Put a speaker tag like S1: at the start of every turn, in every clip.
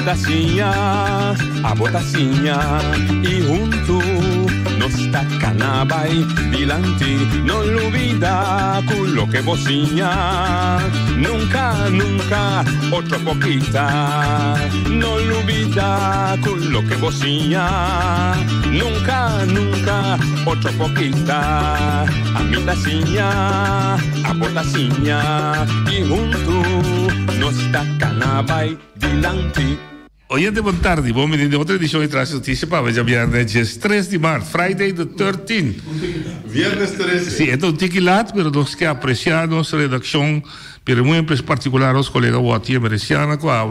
S1: a botacinha e junto nos tacanabay dilante, no olvida con lo que vocinha, nunca, nunca, otra poquita, no olvida con lo que vocinha, nunca, nunca, otra poquita, a mi tacinha, a botacinha e junto nos tacanabay dilante.
S2: Oyente, boa tarde. Bom menino de outra edição de Traz Notícia para hoje, viernes 3 de março, Friday the 13th.
S3: Viernes 13.
S2: Sí, é um tique lato, mas nós que apreciar nossa redação, pero muito em particular os colegas Watia Mereciana, que a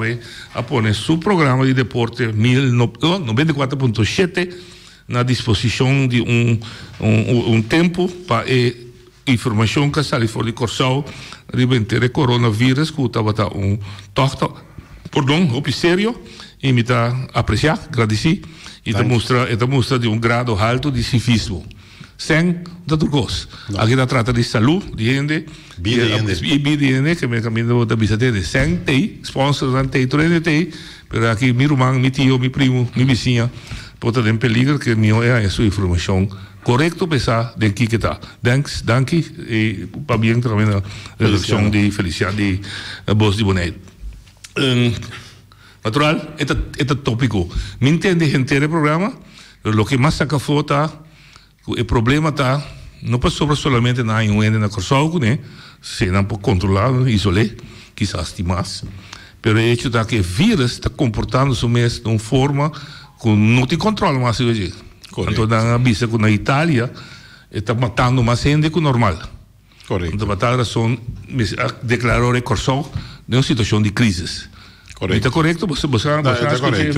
S2: pôr seu programa de deporte 94.7 na disposição de tempo para informação que sai fora de Corsau, de coronavírus, que estava toque, perdão, op sério, e me está apreciar, agradecer, e mostra de grado alto de civismo. Sem outra coisa. Aqui está trata de saúde, de gente, e que me caminho da visita de sem tem, sponsors não tem, treino tem, mas aqui meu irmão, meu tio, meu primo, minha vizinha, pode ter peligro que minha é a sua informação correto pensar de que está. Danke, e para bem também na redação de Feliciano de Bos de Bonet. Natural, este tópico. Me entende gente do programa, o que mais saca foto, o problema está, não passou solamente na IUN na Corsau, né? Se não pode controlar, isolar, quizás de mais. Mas o hecho é que o vírus está comportando-se mesmo de uma forma que não te controla mais hoje. Então, na vista que na Itália está matando mais gente que o normal.
S3: Correto.
S2: Então, a razão declarou a Corsau de uma situação de crise.
S3: Correto.
S2: Está correto? Você
S3: está correto.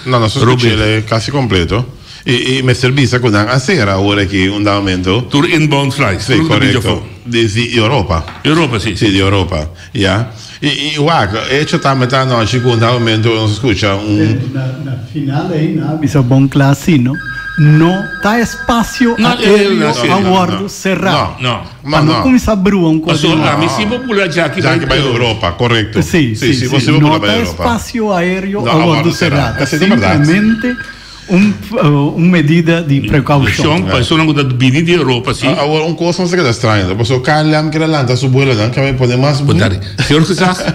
S2: Não,
S3: è quasi completo. E mi servisse con a sera ora che un aumento.
S2: Tour inbound flights.
S3: Sì, corretto. Di Europa.
S2: Europa, sì.
S3: Sì, di Europa. Yeah. E guarda, e c'è tanta no, secondo aumento, non si scusa
S4: na finale bisa buon classino. No tá espaço aéreo a bordo cerrado.
S3: Mas
S4: não começa a brua um
S2: pouco. A mim sim popular já que
S3: vai para a Europa, correto?
S4: Sim.
S3: Você
S4: não tá espaço aéreo a bordo cerrado. Simplesmente medida de precaução.
S2: Persone che viene di Europa, sì.
S3: Ora un costo non si è strano, posso callam che l'anta su vuelo, non che pone mais vuelo.
S2: Senhor que sabe,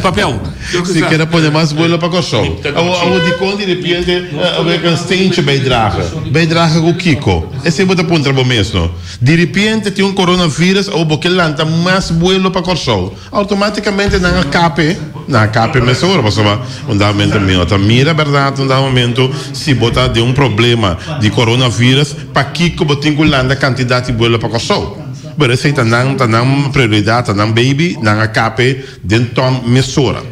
S2: papel.
S3: Se quer pone mais vuelo para Corsau. Ora di conti dipende avere un stinche beidraga com Kiko. E se bota punta bom mesmo. De repente tem coronavírus ou porque l'anta mais vuelo para Corsau. Automaticamente na cape mesura, posso un momento mio, mira verdade, un momento si bota de um problema de coronavírus para que botem a quantidade de bola para Corsau. Mas essa está na prioridade, está na baby, na cape dentro da mesura.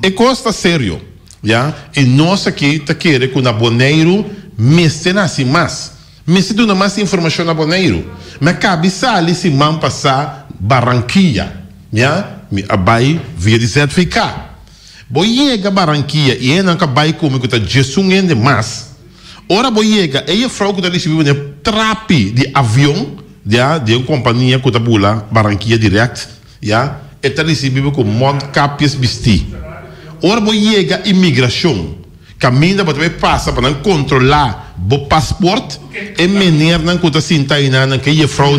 S3: E costa sério, já? E nós aqui está querendo que o aboneiro mexa assim mais. Mexa dando mais informação no aboneiro. Mas cabe sair se man passar Barranquilla, já? A vai via de certificado. Boiega Barranquilla e é não vai como que está gesungendo mais. Ora boiega é a frau que está recebendo trapi de avião, já de uma companhia que está bula Barranquilla direct, já está recebendo com mondcapes vestir. Ora boiega imigração, caminha para também passa para controlar o passaporte e maneira não que está sentando na que a frau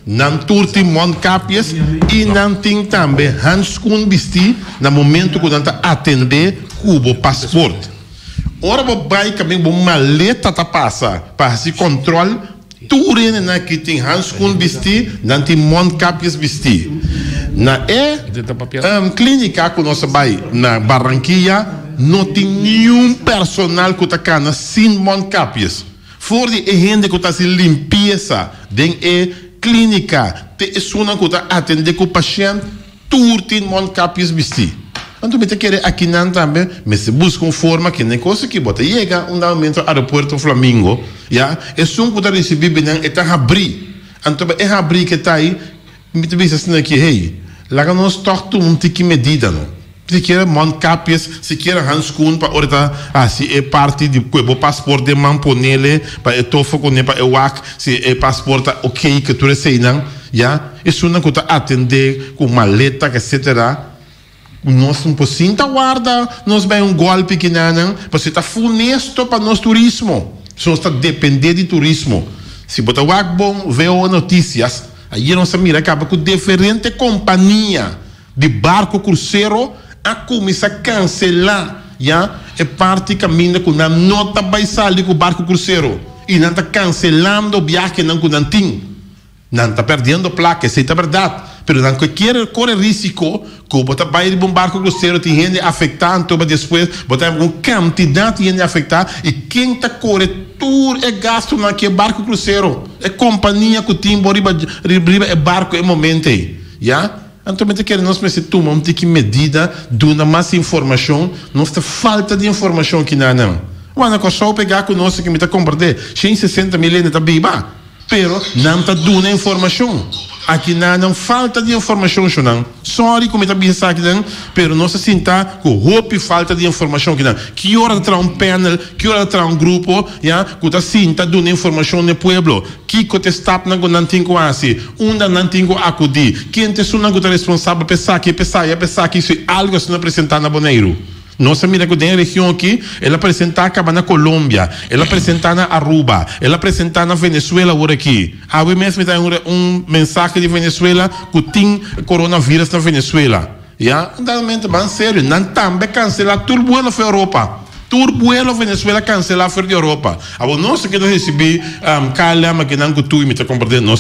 S3: não turti mondcapes e não tem também handscoen vestir no momento que está atender o passaporte. Ora vai também uma maleta tá passa para se controle tudo na que tem handscoen vestir, não tem mondcapes vestir. Na clínica que nós vai na Barranquilla não tem nenhum personal que está sem mondcapes. Fora de gente que está se limpeza dentro clínica, te uma que atende com o paciente, tudo tem mondcapes vestir. Então, me quer aqui não também, mas se busca uma forma que nem coisa que bota. Chega um momento ao aeroporto Flamingo, já, é só que está recebendo bem, está a abrir. Então, é abrir que está aí, me diz assim aqui, hey, lá nós toca tique medida, não? Se quer mondcapes, se quer handscoen para orta, se é parte de o passaporte de mamponele para o tofu com para o WAC, se é passaporte ok que tu recebe não, já, isso não que atender com maleta etc. nós não podemos guardar, nós vamos golpe que não, você está funesto para nosso turismo. Só está depender de turismo. Se botar o bom, vê as notícias, aí nós mira acaba com diferente companhia de barco cruzeiro a começar a cancelar, é parte caminha com a nota baixal com o barco cruzeiro e não está cancelando o viagem não com nantim, não está perdendo placa, isso é verdade, mas não quer correr risco que botar vai de um barco cruzeiro tem gente afetada, então depois botar uma quantidade de gente afetada e quem está correndo tudo é gasto naquele barco cruzeiro, é companhia que tem riba é barco é momento aí, então, nós precisamos ter que medida, dar mais informação, nossa falta de informação que não. Quando a só pegar conosco que me está comprando 160 milhões está biba, pero não está dando informação. Aqui não falta de informação, não. Sorry como está pensando aqui não, pero nós sentar com roupa e falta de informação que não. Que hora terá um panel, que hora terá um grupo, que está sentar dando informação no pueblo. Que está não tem quase, não tem acudir. Quem te não está responsável pensar que isso é algo que se não apresentar na Bonaire. Nossa mira que tem região aqui, ela apresentar na Colômbia, ela apresentar na Aruba, ela apresentar na Venezuela por aqui. A mesmo tem mensagem de Venezuela que tem coronavírus na Venezuela. Realmente, bem sério, não também cancelar todo vuelo para a Europa. Todo vuelo Venezuela cancelar fora da Europa. Nós que nós recebemos calma que não tu me está compartilhando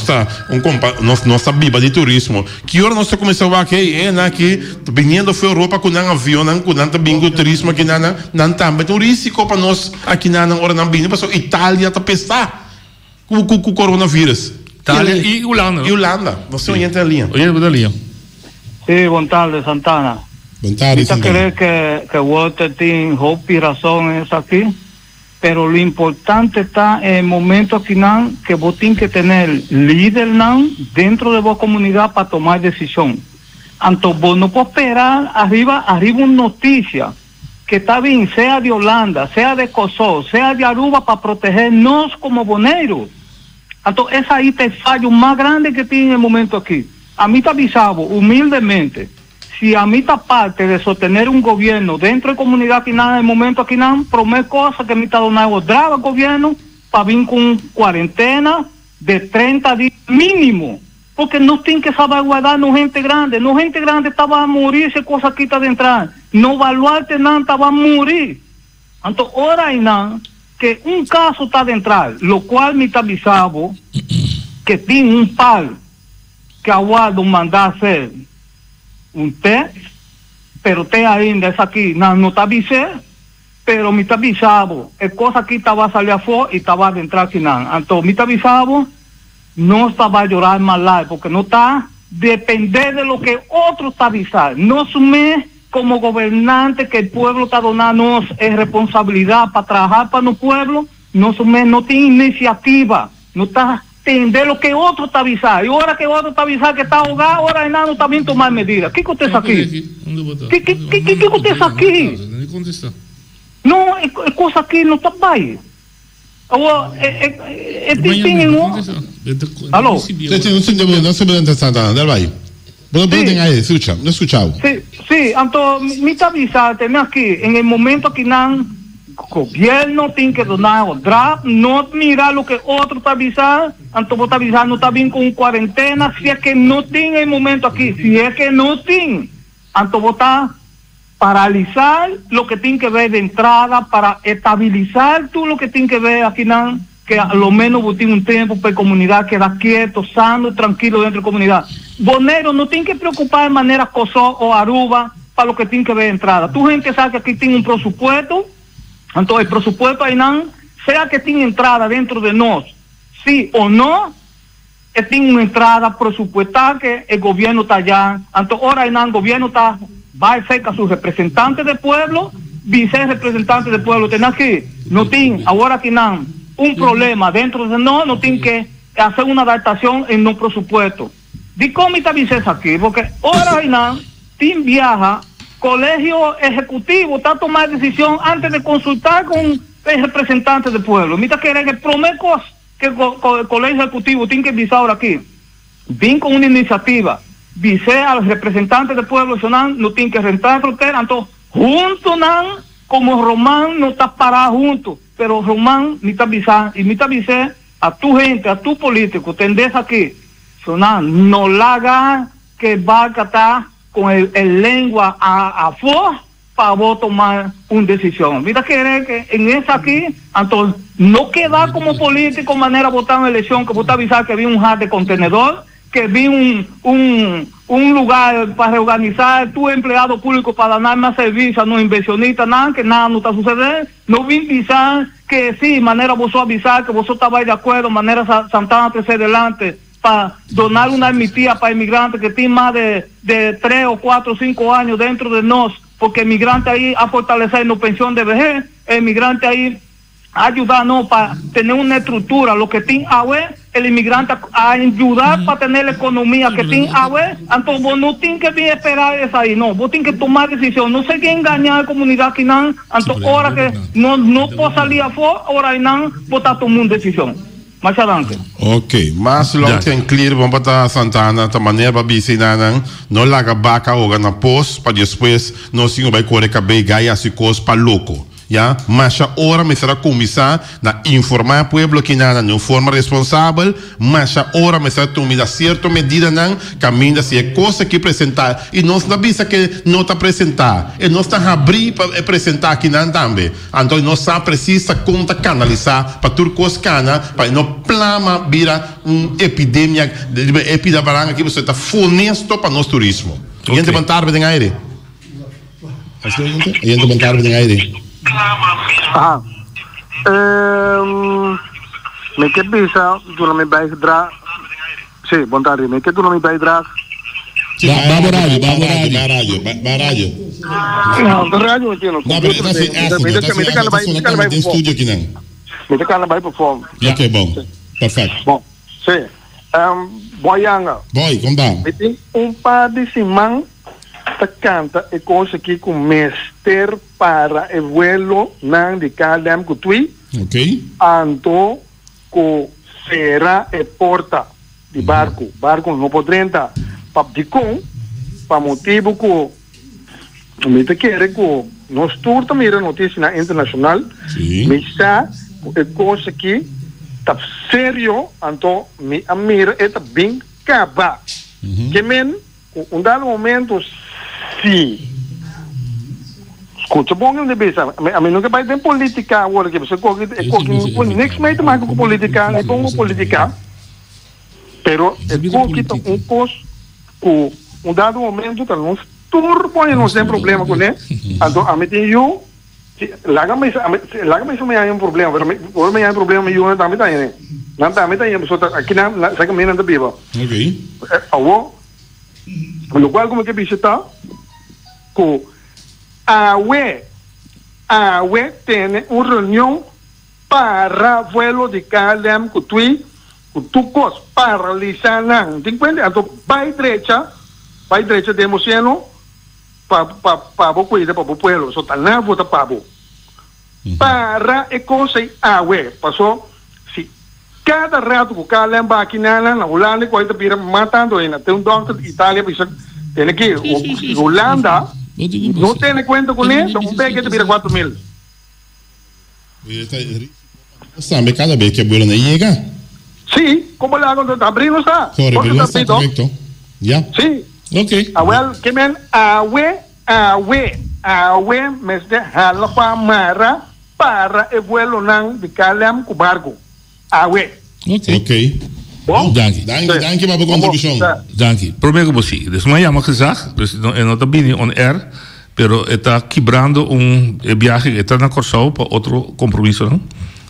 S3: nossa biba de turismo. Que hora nós começamos aqui vindo para a Europa com um avião, com um bingo turismo que não também tem risco para nós aqui na hora não vindo, para Itália está pesar com o coronavírus.
S2: Itália e Holanda.
S3: E Holanda. Você entra na linha.
S5: Sim, boa tarde, Santana. Yo creo que Walter tiene hope y razones aquí, pero lo importante está en el momento final que vos tienes que tener líder dentro de vos comunidad para tomar decisión. Entonces vos no puedes esperar arriba una noticia que está bien, sea de Holanda, sea de Kosovo, sea de Aruba, para protegernos como boneiros. Entonces es ahí el fallo más grande que tiene en el momento aquí. A mí te avisaba humildemente. Si a mí está parte de sostener un gobierno dentro de comunidad que nada en el momento aquí nada, promete cosas que me está donando drama al gobierno para vir con cuarentena de 30 días mínimo, porque no tienen que salvaguardar no gente grande estaba a morir, esa cosa aquí está de entrar, no evaluarte nada, estaba a morir. Entonces, ahora hay nada, que un caso está de entrar, lo cual me está avisado que tiene un par que aguardo mandar hacer un test, pero te ainda es aquí, no está avisé, pero me está avisado, es cosa que estaba a salir afuera y estaba a entrar aquí nada. Entonces me está avisado, no estaba a llorar más largo, porque no está depender de lo que otro está avisando. No asume como gobernante que el pueblo está donando es responsabilidad para trabajar para el pueblo, no asume, no tiene iniciativa, no está entender lo que otro está avisando. Y ahora que otro está avisando que está ahogado, ahora el nano también tomar medidas. ¿Qué usted aquí? ¿Qué usted aquí? No, es cosa aquí no está ahí.
S3: Aló. No se puede entender, dale ahí. No escuchado.
S5: Sí, entonces, me está avisando aquí, en el momento que gobierno tiene que donar draft, no mirar lo que otro está avisando, entonces está avisando, no está bien con cuarentena, si es que no tiene el momento aquí, si es que no tiene, entonces está paralizar lo que tiene que ver de entrada para estabilizar todo lo que tiene que ver aquí, que a lo menos vos tiene un tiempo para comunidad queda quieto, sano, tranquilo dentro de la comunidad. Bonero no tiene que preocupar de manera Kosovo o Aruba para lo que tiene que ver de entrada. Tu gente sabe que aquí tiene un presupuesto. Entonces, el presupuesto ahí, sea que tiene entrada dentro de nos, sí o no, tiene una entrada presupuestal que el gobierno está allá. Entonces, ahora el gobierno está, va a ser a sus representantes del pueblo, vice representantes del pueblo. Tiene que, no tiene, ahora tienen un problema dentro de no tiene que hacer una adaptación en los presupuestos. ¿De cómo está vice aquí? Porque ahora tiene viaja. Colegio ejecutivo está a tomar decisión antes de consultar con el representante del pueblo. Mira que el prometo que el colegio ejecutivo tiene que visar ahora aquí. Vin con una iniciativa dice al representante del pueblo nacional, no tiene que rentar frontera, entonces, juntos, como Román no está parado juntos, pero Román me está avisando, y me está avisando a tu gente, a tu político, tendés aquí, no la haga que va a catar con el lengua a fuego para vos tomar una decisión. Mira que en esa aquí, entonces, no queda como político manera votar en elección, que vos te avisar que vi un hard de contenedor, que vi un lugar para reorganizar tu empleado público para dar más servicios a los inversionistas, nada, que nada no está sucediendo. No vi avisar que sí, manera vos avisar que vos estabais de acuerdo, manera Santana te adelante para donar una admitida para inmigrantes que tienen más de 3 o 4 o 5 años dentro de nos, porque el migrante ahí a fortalecer la pensión de vejez, el migrante ahí a ayudarnos para tener una estructura, lo que tiene el inmigrante a ayudar para tener la economía que tiene entonces vos no tienes que esperar eso ahí, no, vos tienes que tomar decisión, no sé qué engañar a la comunidad que no, entonces ahora que no puedo salir afuera, ahora no, vos estás tomando decisión. Más adelante.
S3: Ok, mas lang en clear vamos para Santana, de maneira para bicinanan, no laga vaca o gana pos, para después no singo vai correr cabelo gaia se cos para louco. Ja, mas agora me será começar a informar o povo que nada de forma responsável, mas agora me será tomar certa medida não caminho se é coisa que apresentar e nós não visa que não está apresentar e nós está abrir para apresentar aqui não também, então nós só precisa conta canalizar para tudo coisa cana para não plama vira epidemia baranga que você está funesto para nosso turismo. E gente bantar bem aire. E gente bantar bem aire.
S5: Me que bisa tu não me vai dar. Sim, bom tarde. Me que tu não me vai dar.
S3: Baralho.
S5: Não, baralho aqui não.
S3: Não, mas assim, me estúdio aqui não.
S5: Me cara vai perform.
S3: Ok, bom. Perfeito.
S5: Bom, sim. Boianga.
S3: Boy, como dá?
S5: Tem par de simão ta canta e coisa aqui com mestre para o vuelo não de calem com tui.
S3: Ok.
S5: Anto com será e porta de barco. Barco não pode entrar. Papdicom, para motivo que me te quer que nós tour também a notícia na internacional.
S3: Sim.
S5: Me está e coisa aqui tá sério, então me amira e tá bem caba. Que men dado momento sim. Escuta bom de bisa. A mim nunca vai ter política agora que você coge next mais mais com política, é bom política. Pero é coge coisa que dado momento tá nós turbo e não tem problema com ele. Então a mim eu laga mais me há problema, agora me há problema eu não também tá aí. Não também tá aí, aqui na saca me não tá viva.
S3: Ok.
S5: Lo cual como que visita que AUE tiene una reunión para vuelo de Calem que tu cos paralizar nang. ¿Te cuenta? Entonces, vai derecha de emociono para cuidar para pueblo. So tan nada vota pavo. Para e cosa AUE pasó si cada rato que Calem va aquí nana na Holanda cuando te pira matando en tem un doctor Italia tiene que Holanda no tiene cuenta con eso, un pegue te pira 4.000.
S3: Sabe cada vez que bueno llega.
S5: Sí, ¿cómo le hago? Abriendo está.
S3: Correcto. Ya.
S5: Sí.
S3: Ok.
S5: Well, que men AUE me deja la pamara para el vuelo nan de Calem cu barco. AUE.
S3: Ok.
S5: Bom?
S2: Dank
S3: je voor de contributie.
S2: Dank je. Probeer que você. Dus mij jammer gezegd, dus no está bien on air, pero está quebrando viaje que está na Corsao para otro compromiso, ¿no?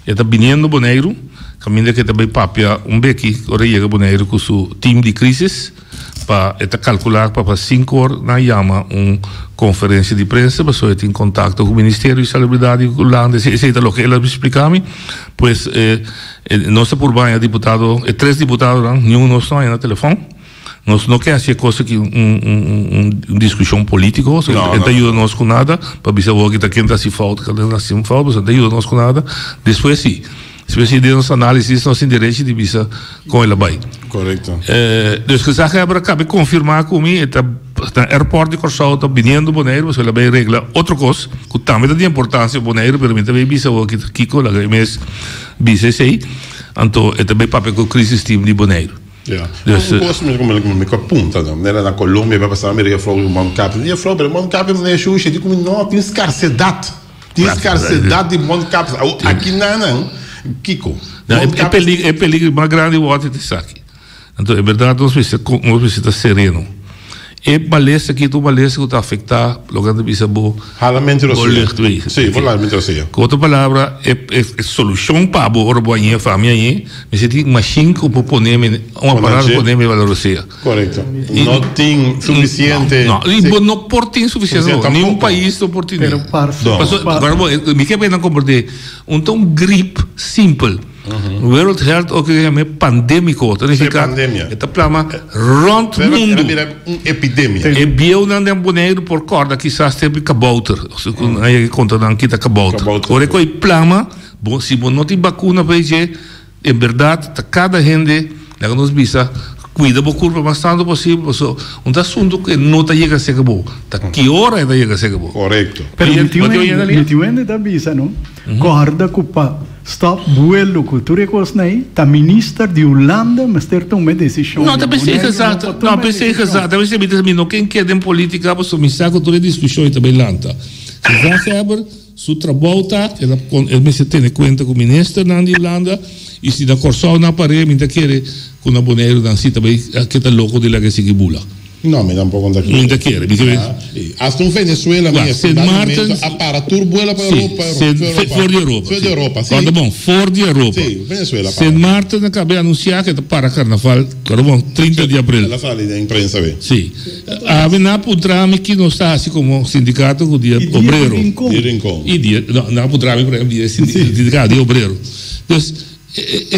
S2: Está viniendo Bonaire, camina que também papia bequi, ahora llega Bonaire com su team de crisis, para calcular para 5 horas na llama conferência de prensa, para só em contato com o Ministério de Salubridade holandês, etc. Lo que ela me explicava, pues nossa por banha deputado, 3 deputados, nenhum não está aí no telefone. Nós não queremos fazer coisa que discussão política, não ajuda nós com nada, para ver se o que está quente assim falta, que não assim falta, não ajuda nós com nada. Depois sim, especialmente de nossa análise, nós temos direito de visa com ela bem.
S3: Correto.
S2: Dus gezegd hebben, acabei de confirmar comigo, está no aeroporto de Corsau, está vindo Bonaire, mas ela vai regla outra coisa, que também tem importância Bonaire, permite ver visa o que Kiko, lá que mês visa sei, então é também papel com o crisis team de Bonaire.
S3: Ja. Dus como me apunta, não era na Colômbia, vai passar a Maria Flor do Moncap. E a Flor do Moncap não é xuxa, digo, não, tem escarcedade. Tem escarcedade de Moncap. Aqui não, Kiko.
S2: É peligro mais grande o outro de saque. Então, é verdade, nós precisamos estar sereno. É balesa aqui, tu balesa que está a afetar, logando visa boa.
S3: Realmente não sei. Sim, realmente não sei.
S2: Com outra palavra, é solução para a boa família aí, mas tem machine que pode poner um aparato para poder valorizar.
S3: Correto. Não tem suficiente.
S2: Não pode ter suficiente. Nenhum país não pode ter. Agora, me quer bem não compreender. Então, gripe simples. World Health Organization é pandêmico,
S3: pandemia.
S2: Esta plama rond mundo.
S3: É epidemia.
S2: É bio não tem boneiro por corda que só teve cabouter. Aí conta não que tá cabouter. Ora que plama, se não tem vacuna para isso, é verdade, tá cada gente, lá nos visa cuida da curva bastante possível, um assunto que não está chegando a ser bom. Tá que hora está chegando a ser bom?
S3: Correto.
S4: Pero me da visa, não? Corda culpa. Stop vuelo cultura cosnei, tá ministro de Holanda, mas ter uma decisão.
S2: Não, também sei exato. Não, pensei exato. Também sei que não quem quer em política, mas o ministro cultura discussão também lanta. Se já sabe, su trabalho ele me se tem em conta com o ministro de Holanda e se da Corsau na parede, me quer com a boneiro dan si também que está louco de lá que se bula.
S3: No, mi da un poco de aquí.
S2: Não quer,
S3: hasta en Venezuela, para turbuela para Europa.
S2: Fora de Europa.
S3: Fora de Europa, sim.
S2: Quando bom, fora de Europa.
S3: Sim, Venezuela.
S2: St. Martin acabei de anunciar que para Carnaval, quando bom, 30 de abril.
S3: Ela fala da imprensa, bem.
S2: Sim. A Venapudrame que não está assim como sindicato do dia obreiro.
S3: De Rincón.
S2: E dia, não Pudrame, por exemplo, dia sindicato de obreiro. Então,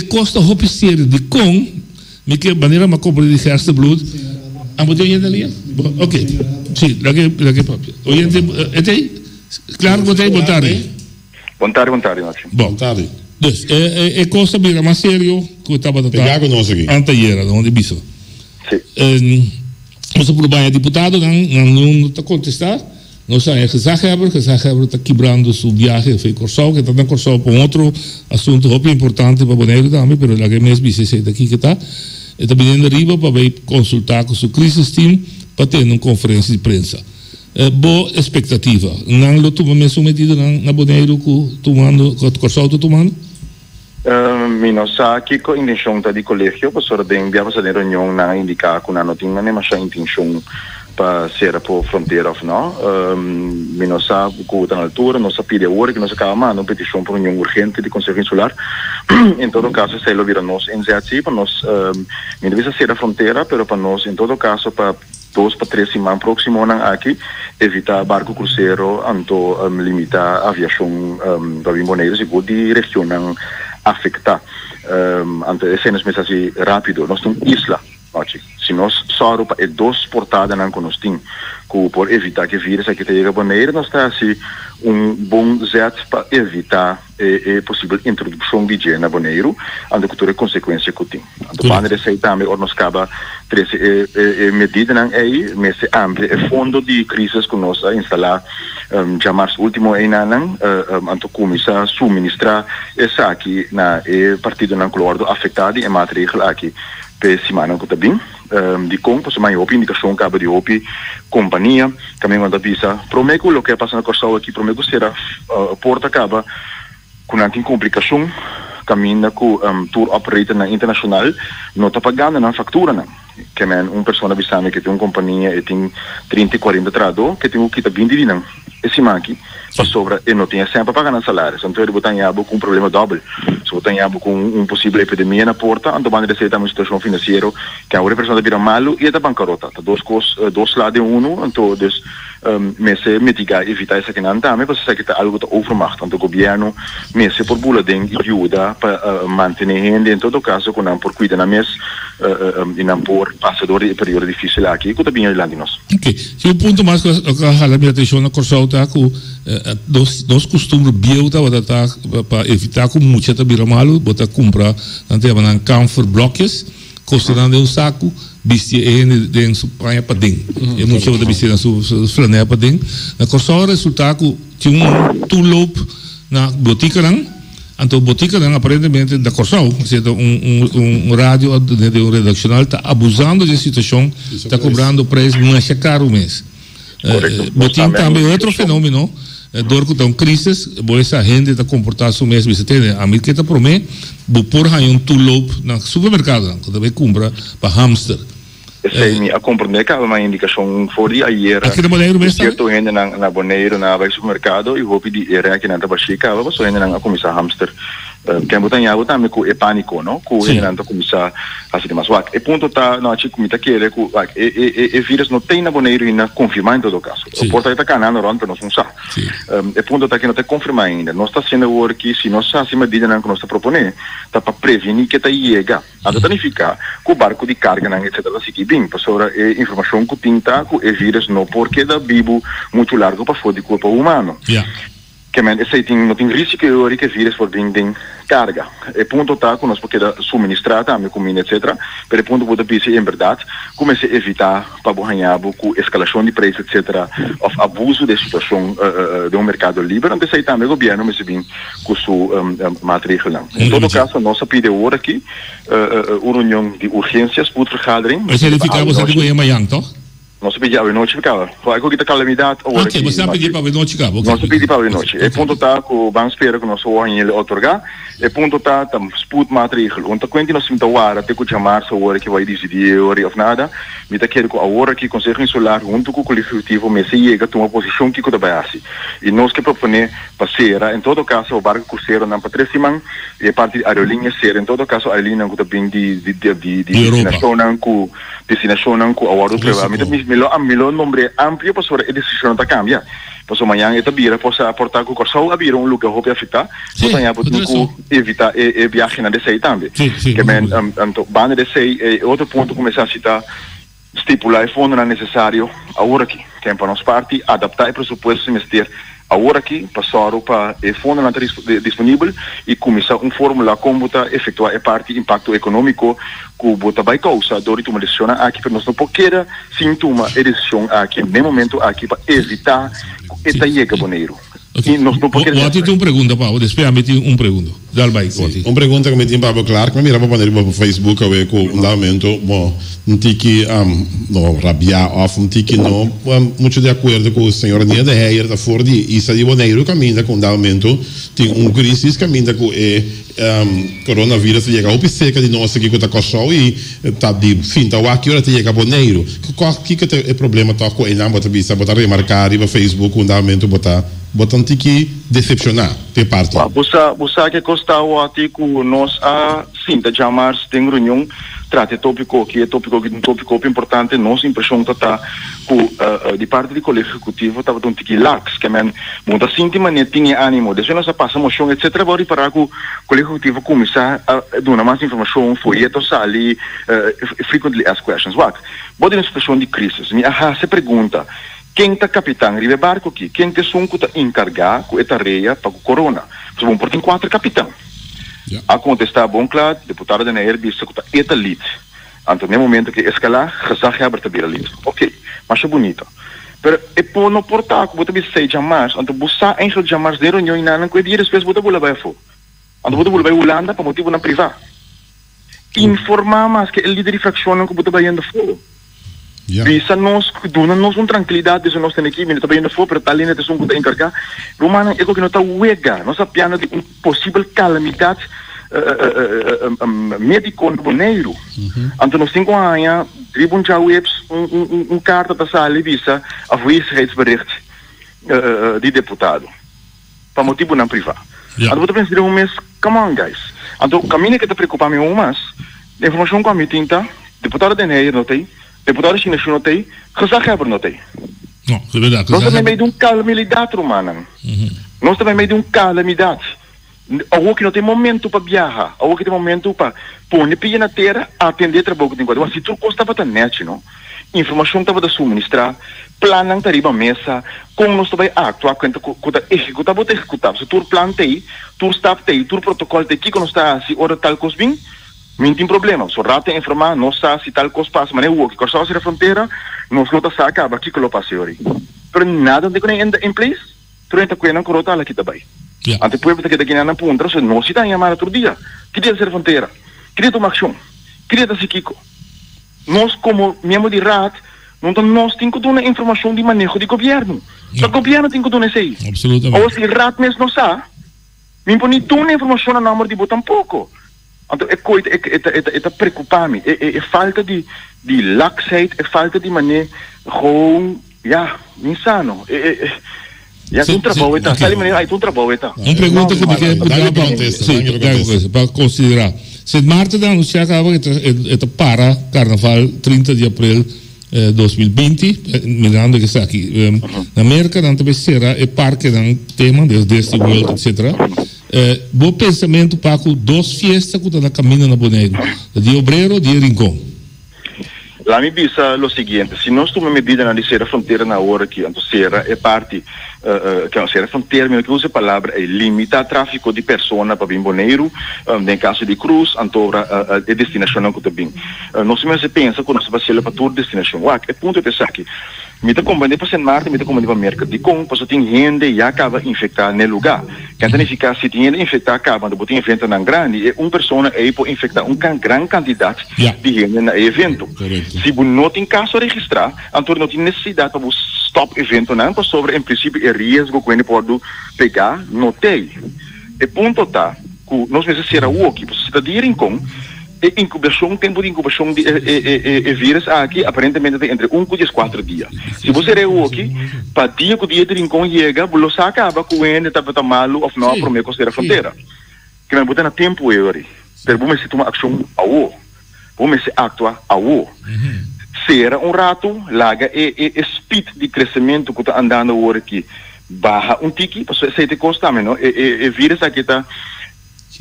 S2: costa roupa séria de com, me que maneira uma compra de Gerste Bloed. Moet je dat niet? Oké. Sim, lá que papo. Oyente, claro que boa tarde.
S6: Boa tarde, Máximo.
S2: Boa tarde. Dus, coisa bem mais sério que eu estava
S3: tratando.
S2: Anteayer, onde biso. Sim. Nosso problema deputado não está contestar. Nós é Gezaghebber está quebrando sua viagem foi Corsau, que está na Corsau para outro assunto muito importante para Bonaire também, mas lá que mesmo bicho daqui que está. Está vindo arriba para consultar com o crisis team para ter uma conferência de prensa. Boa expectativa. Não lo toma mesmo metido na Bonaire tomando, que o Corsau está tomando?
S6: Nós aqui com a intenção de colégio, para enviar para a reunião na indicar que não tinha nem mais a intenção para ser por fronteira ou não. Nós com a altura, nós pedimos agora que nós acabamos uma petição por reunião urgente de Conselho Insular. Em todo caso, se ele vira nós em ZAC, para nós, não deve ser a fronteira, mas para nós, em todo caso, para 2 para 3 semanas próximo aqui, evitar barco cruzeiro, então limitar a aviação para Bonaire, segundo de região afetada. Então, esse é assim rápido. Nós temos isla. Se nós só é 2 portadas que nós temos por evitar que o vírus aqui chegue a Bonaire, nós temos assim bom jeito para evitar a possível introdução de higiene na Bonaire, onde que toda consequência que tem. Então, quando ele sai também, nós acaba 13 medidas aí, mas é fundo de crise que nós instalar já mais último ano, então começar a suministrar essa aqui na partido não colorado afetado e material aqui. Semana que está bem, de como você mais ouve indicação que de ouve companhia, também manda visa. Prometo o que passa na Corsau aqui, prometo será porta acaba com não tem complicação, caminha com tour operator na internacional, não está pagando na factura não. Que é uma pessoa bisame que tem uma companhia e tem 30 40 trado, que tem o que está bem de não. Esse aqui para sobra e não tinha sempre pagando salário. Então ele botar com um problema doble. Se botar com possível epidemia na porta, então vai receber uma situação financeira que a outra pessoa vira malo e é da bancarrota. Dois lados então mas mitigar, evitar essa que não está, mas você sabe que está algo da overmacht. Então o governo, mas por bula de ajuda para manter a gente, em todo caso, quando por cuidar na mês, e não por passa door die periode difícil aqui, que também é lá de nós.
S2: Ok. Se o ponto mais que a minha atenção na Corsau tá com dos costumes bio tá para evitar que muita tá vira malo, botar comprar tanto na camphor blocks, costurando um saco, vestir em supanha para dentro. É muito da vestir na sua flanela para dentro. Na Corsau resulta que tinha tulop na botica não. Então, botica aparentemente da Corsau, rádio de um redaccional está abusando da situação, está cobrando preço mais caro mês. Botica também é outro fenômeno, dor que estão crises, essa gente está comportando mesmo, você tem a mim que está promete, vou pôr aí tulop no supermercado, que também compra para hamster.
S6: Sei a compreender que há uma indicação fora ayer
S2: aqui na Boneiro mesmo
S6: certo ainda na Boneiro na supermercado e vou pedir era aqui na Tabaxica vou só ainda na começar hamster que botar água também com é pânico não com ainda na começar a se mais e ponto tá não acho que me tá querer com e vírus não tem na Boneiro ainda confirmar em todo caso o porta está canando ronda não sabe e ponto tá que não tem confirmar ainda nós está sendo work se nós está acima de não que nós está proponer tá para prevenir que tá chega a danificar com o barco de carga não etc assim bem, pastora, informação que tinta que é vírus não porque da bibo muito largo para fora do corpo humano. Que men esse não tem risco que o vírus for bem carga. E ponto tá que nós porque da suministrar também comida etc. Pero ponto pode ser em verdade comece a evitar para borranhar com escalação de preço etc. Of abuso da situação do mercado livre. Então sei também o governo mas bem com sua maatregelen. Em todo caso nós pedimos aqui reunião de urgências por vergadering.
S2: Mas ele ficava você digo em Miami, toch?
S6: Nós pedimos a noite ficava. Foi com que calamidade agora.
S2: Ok, você não pediu para a noite ficava.
S6: Nós pedimos para a noite. E ponto tá que o banco espera que nós vamos ele otorgar. E ponto tá sput maatregel. Então quando nós temos a hora até que chamar a hora que vai decidir hora ou nada, me tá querendo a hora que consegue insular junto com o coletivo, mas se chega a uma posição que cuida bem. E nós que propõe passeira, em todo caso o barco cruzeiro não para 3 semanas e a parte aerolínea ser em todo caso a aerolínea que também de destinação não com a hora do melhor número amplo para sobre a decisão da cambia. Pois amanhã é também possa aportar com o Corsau abrir um lugar para afetar, portanto podemos evitar a viagem na DC também. Que men banda DC outro ponto começar a citar estipular o fundo necessário agora aqui, que é para nós parte adaptar o pressuposto semestre agora aqui passar para o fundo disponível e começar fórmula como efetuar a parte impacto econômico que bota vai causar dor e uma decisão aqui para nós não qualquer sintoma e decisão aqui no momento aqui para evitar esta chega Boneiro.
S2: Okay. Você tem uma pergunta, Paulo. Depois eu meti uma pergunta.
S3: Uma pergunta que me tinha Pablo claro, que me mirava para o Facebook, eu com um lamento, bom, não tinha que rabiar, não tinha que não, muito de acordo com o senhor Nia de Heyer, da Ford e Isa de Boneiro, caminha com um lamento, tem crise, caminha com coronavírus, chega a seca de nós aqui com a Corsau e tá de fim, tá aqui, ora chega a Boneiro. Qual que é o problema, tá com ele, botar remarcar, e no Facebook, um lamento, botar que decepcionar de parte.
S6: Você que custa o artigo nós a cinta chamar tem reunião trata tópico que é tópico importante nossa impressão tá com de parte do colégio executivo estava um tiki lax que men muita síntima nem tinha ânimo deixa nós passar moção etc agora para o colégio executivo começar a dar mais informação folhetos ali frequently asked questions pode uma situação de crise me se pergunta quem está capitão ribe barco aqui quem te sunco está encarregado com esta areia para o corona se vão por 4 capitão a contestar bom claro deputado da NER disse que está eta lit então no momento que escalar já abre a lit ok mas é bonito pero e por no portar que você sei jamais então buscar em seu jamais de reunião e não que dias depois você vai fo então você vai Holanda para motivo na privada informar mais que o líder de fração que você vai indo fo bisa nós dona-nos uma tranquilidade de nós temos aqui mas também não for para tal linha de som que encarregar romana é que não está uega nossa piano de possível calamidade médico no Boneiro então nós 5 anos tribun já webs carta da sala visa a wijsheidsbericht de deputado para motivo não privado então você pensa um mês come on guys então o caminho que te preocupa me mais a informação que a mim tinta deputado da NER não tem deputado chinês não tem, gezagheber não tem.
S2: Não, é verdade.
S6: Nós também meio de calamidade, romana. Nós também meio de calamidade. Ou que não tem momento para viajar, ou que tem momento para pôr pia na terra, atender trabalho que tem que fazer. Se tudo costava a net, não? Informação estava a suministrar, plano está riba mesa, como nós estamos a atuar, executar, se tudo plano tem, tudo staff tem, tudo protocolo tem, que nós está se hora tal coisa bem, não tem problema. Se o rato é informar, nós sabe se tal coisa passa, mas é o que cortava a fronteira, nós não está acaba aqui que lo passe hoje. Mas nada de que em place, tu não está coendo com o rotal aqui também. Ante pueblo que daqui na ponta, se não se dá chamar outro dia, queria ser fronteira, queria tomar ação, queria dar Kiko. Nós como membro de RAT, nós temos que dar informação de manejo de governo. O governo tem que dar isso aí.
S2: Absolutamente.
S6: Ou se RAT mesmo não sabe, me põe toda a informação na número de botar tampouco. Então é preocupar-me, é falta de laxheid, é falta de manejo, insano. Un trabalho está. Sai un trabalho está.
S2: Uma pergunta que eu para considerar. Se Marta dan se acaba que para Carnaval 30 de abril 2020, mirando que está aqui. Na América também será o parque dan tema deste world, etc. Bom pensamento para duas fiestas que estão na caminho na Boneiro, de Obreiro e de Rincón.
S6: Lá me bisa o seguinte, se nós tomamos medida na terceira fronteira na hora que a terceira é parte, que a terceira fronteira, mesmo que usa a palavra, é limitar o tráfico de pessoas para Bimboneiro, em caso de cruz, antora a destinação que está bem. Nós mesmo pensa que nós vamos fazer para toda destinação. É ponto de pensar que me está combatendo para São Martin, me está combatendo para América de Congo, porque tem gente e acaba infectar no lugar. Quando não ficar, se tem gente infectar, acaba, depois tem evento na grande, e uma pessoa aí pode infectar grande quantidade de gente no evento. Se você não tem caso a registrar, então não tem necessidade para stop evento, não, para sobre, em princípio, é risco que você pode pegar, não tem. E ponto está, que nós vamos ser o que você está de Rincón, incubação, tempo de incubação de vírus aqui aparentemente tem entre 1 e 4 dias. Se você é o aqui, para dia que o dia de Rincón chega, você acaba com ele, está malo, ou não, para me considerar fronteira. Que me botar na tempo aí, pero vamos se tomar ação ao, vamos se actuar ao. Será rato, larga speed de crescimento que está andando agora aqui, barra tiki, para se te custa menos, vírus aqui está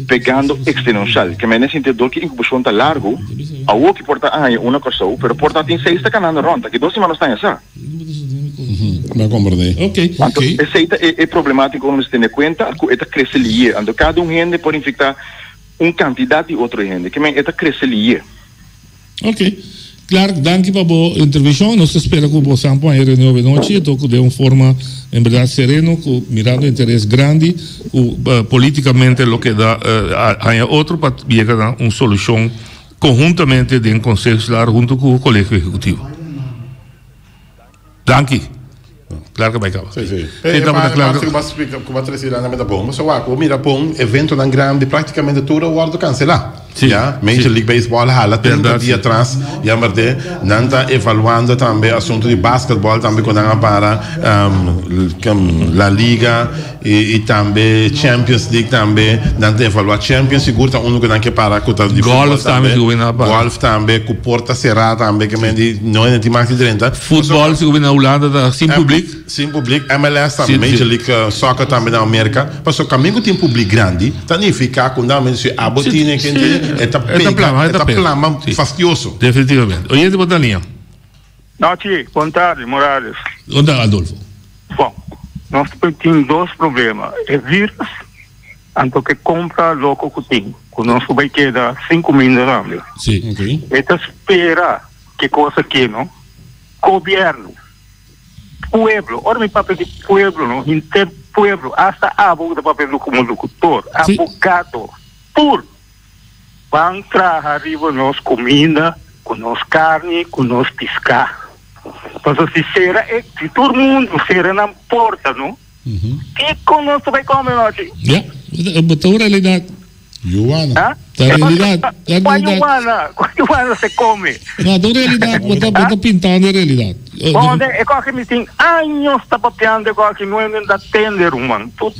S6: pegando exponencial, que nesse sentido que a incubação está largo, a o que porta uma coisa, pero porta tem 6 está canando ronda, que 2 semanas está essa.
S3: Me compreendei.
S2: Ok.
S6: Esse é problemático quando você tem em conta, que está crescendo, então cada gente pode infectar uma quantidade de outra gente, que está crescendo.
S2: Ok. Claro, danke para a boa intervenção. Nós esperamos que você acompanhe a reunião de noite, de uma forma, em verdade, sereno, mirando interesse grande, politicamente, o que dá a outro, para chegar a uma solução conjuntamente de um conselho junto com o colégio executivo. Danke. Claro que vai acabar.
S3: Sim. Claro que vai explicar como vai trazer lá na meta bom. Mas o mira bom, evento tão grande, praticamente tudo o guardo cancelar. Ja, Major League Baseball hala 30 dias atrás, já merde, nanta evaluando também assunto de basquetebol também quando para La Liga e também Champions League também, nanta evaluar Champions seguro tá que não que para com de
S2: golf também,
S3: golf também com porta cerrada também que mendi não é de mais de 30.
S2: Futebol se na Holanda da sem público,
S3: MLS também, Major League Soccer também na América, passou caminho tem público grande, significa que não se abotine que é plama fastidioso.
S2: Definitivamente. Oye, boa linha.
S5: Noite, boa tarde, Morales.
S2: Onde Adolfo?
S5: Bom, nós temos 2 problemas. É vírus, anto que compra louco que tem. Que nós vai quedar 5 mil dólares.
S2: Sim. Okay.
S5: Esta espera que coisa que, não? Governo. Pueblo. Ora, meu papel de pueblo, não? Interpueblo. Hasta abogado papel como locutor. Abogado. Tudo. Vão trazer arriba nós comida, com nós carne, com nós pescar. Então, se todo mundo será na porta, não? Que com nós vai comer hoje?
S2: Betul realidade.
S3: Yuana.
S2: Realidade.
S5: Qual Yuana se come?
S2: Não, da realidade. Bota pintando a realidade.
S5: Onde é que me tem anos está papiando, que não é da tender, mano. Tu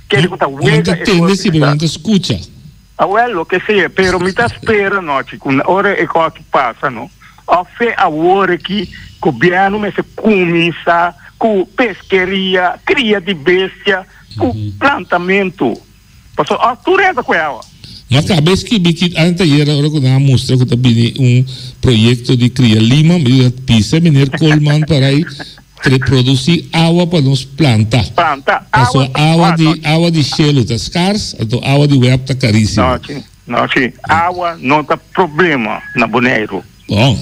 S5: quer contar
S2: huelga. Não tende, sim, não escuta.
S5: Lo que sea, pero me está esperando noche, con hora é que passa, não? A fé a hora que o governo me se começa com pesqueria, cria de bestia, com plantamento.
S7: Passou tu renta com ela.
S2: Mas talvez que antes era hora que nós mostra que também projeto de criar lima, pisa mineiro Coleman para aí produzir água para nos plantar. Passou água de gelo tá escasso, então água de web tá caríssima.
S7: Não, água não tá problema na Bonaire.
S2: Bom.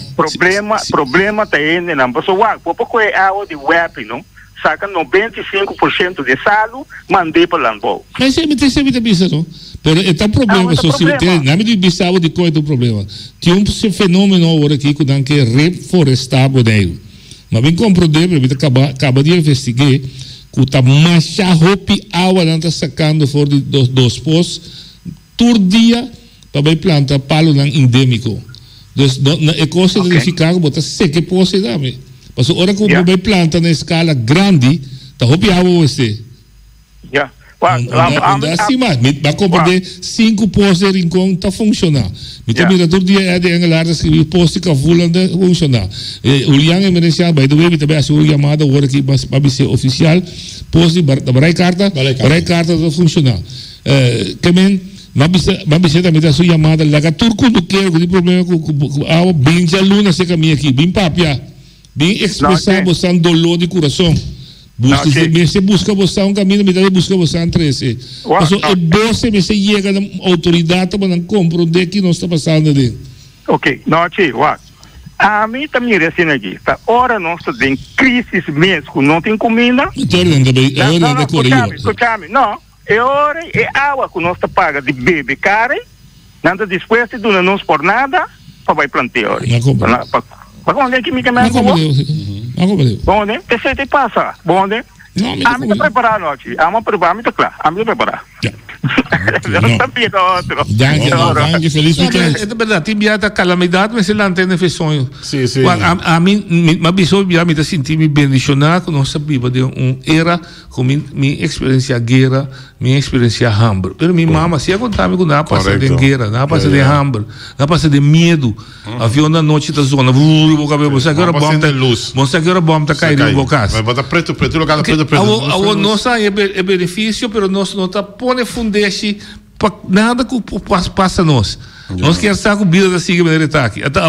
S7: Problema tá indo na pessoa. Porque é água de web, não? Saca 95% de salo, mandei para Lambol.
S2: Mas sempre tem bisa, não? Pero é um problema social. Não me diz água de coisa do problema. Tem fenômeno agora aqui que é reflorestar Bonaire. Mas bem compreender, acaba de investigar que tá macha roupa água não tá sacando fora dos postos todo dia para bem plantar palo não endêmico. É coisa de ficar botar seca posse dame. Mas hora que o bem planta na escala grande, tá roupa água você. Assim mais, vai compreender 5 postos de rincão tá funcionando. Então, mira, todo dia é de engalar escrever posto que fulan de funcionar. O liang emergencial, by the way, me também achou chamada agora que vai ser oficial, posto de barai carta tá funcionar. Também, mas também tá sua chamada, laga turco do que o problema com a bem de aluna se caminha aqui, bem papia, bem expressar você dolor de coração. Você busca você caminho, me dá busca você 13. Mas você me chega na autoridade para não compreender que não está passando ali.
S7: Ok, não, a mim também é assim aqui. Ora nós temos crise mesmo, não tem comida. Escutame, não. É hora é água que nós paga de beber carne, nada depois de não nos por nada, para vai plantar. Para onde é que me quer bom, né? Te passa. Bom, né? A mim tá preparado, noite. A mim tá claro. A mim tá preparado. Não tá pedindo outro.
S2: Danke, feliz weekend. É verdade, tem biada calamidade, mas ele não tem sonho.
S3: Sim.
S2: A mim, me avisou, me tá sentindo bendicionado, não sabia de era com minha experiência guerra, minha experiência hambre. Pero minha mama, se contava que não passa de guerra, não passa de hambre, não passa de medo. Avião na noite da zona, vou cabelo, você agora bomba luz. Você agora bomba tá caindo no bocaço.
S3: Vai botar preto, lugar preto.
S2: Nossa é benefício, pero nós não tá pondo fundeste nada que passa nós. Nós queremos estar com vida da siga maneira tá aqui. Até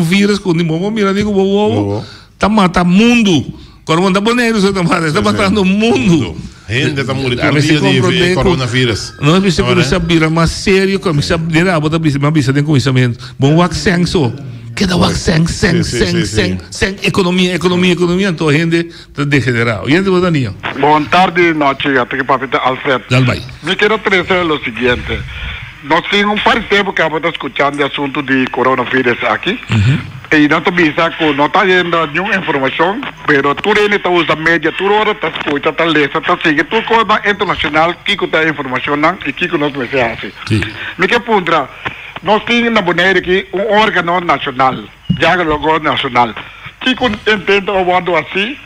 S2: vírus com ninguém mira nem com tá matando mundo. Quando manda boneiros tá matando o mundo.
S3: Gente tá morrendo todo dia de coronavírus.
S2: Nós precisamos saber mais sério como saber a botar mais tem conhecimento. Bom vaccin só. Cada vaccin sem economia, então a gente está degenerado. E a gente vai dar nisso.
S8: Boa tarde, noite, até que papita Alfred. Me quero trazer o seguinte. Nós temos par de tempo que estamos escutando o assunto de coronavírus aqui. E não também que não está tendo nenhuma informação, mas tu está usando média, tu está escutando, está lendo, está seguindo, tu coisa internacional, que está informação e que nós vamos fazer. Me quero perguntar. Nós temos na Bonaire aqui órgão nacional, já o órgão nacional. Que entende o modo assim,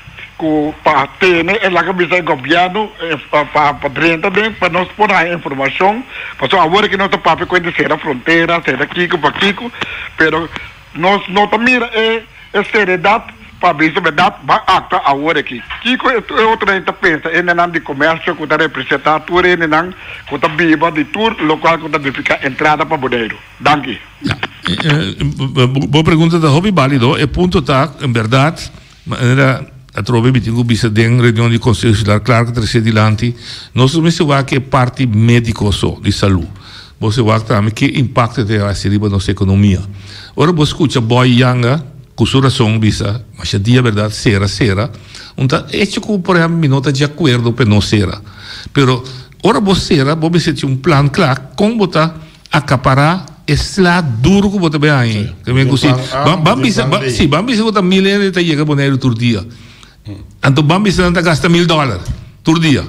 S8: para ter a cabeça do governo, para dentro também, para nós pôr a informação, porque agora que nós estamos para conhecer a fronteira, ser aqui, para aqui, mas nós não também é seriedade, para ver se é verdade, vai acta agora aqui. Que outra gente pensa, é não de comércio, que está representado, tudo é não, que está viva de tudo, local que está verificar entrada para Bonaire. Danke.
S2: Boa pergunta da Hobby válido. É ponto tá, em verdade, maneira a trove bitingo bisa den reunião de conselho escolar, claro que trazer adiante. Nós também se vai que é parte médico só de saúde. Você vai também que impacto tem a seriba nossa economia. Ora você escuta boy yanga cosuração bisa, mas a dia verdade será. Então, hecho que por exemplo, me nota de acordo para não será. Pero ora você sentir um plano claro como botar acaparar esse lado duro que você bem aí. Também assim, vamos bisa botar milênio de chega Bonaire todo dia. Então vamos bisa não gasta $1,000 todo dia.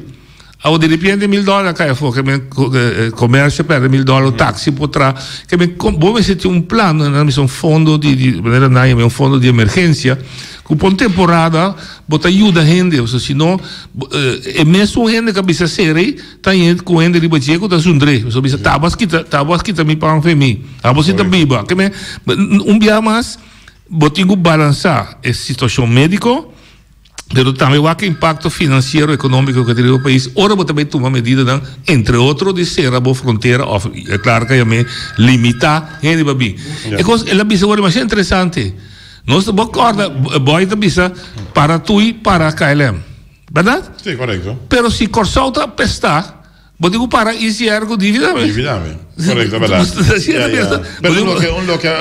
S2: Ao de repente $1,000 cai fora, que comércio perde $1,000, táxi por trás, que vamos sentir um plano, um fundo de maneira não, um fundo de emergência, que por temporada bota ajuda a gente, ou seja, senão é mesmo gente que precisa ser aí, tá indo com gente de baixo que tá sundre, ou seja, tabas que também para um mim, tabas que também biba, que dia mais, botinho balançar essa situação médico Pero também o impacto financeiro e econômico que tem o país. Ora, vou também tomar medida, entre outros, de ser a boa fronteira, é claro que também limitar a gente babi. E coisa, ela bisa agora mais interessante. Nós não acorda, boy da bisa para tu e para a KLM, verdade?
S3: Sim, correto.
S2: Pero se Corsol está pestar, vou dizer para isso é algo dividame.
S3: Dividame, correto, verdade. Pero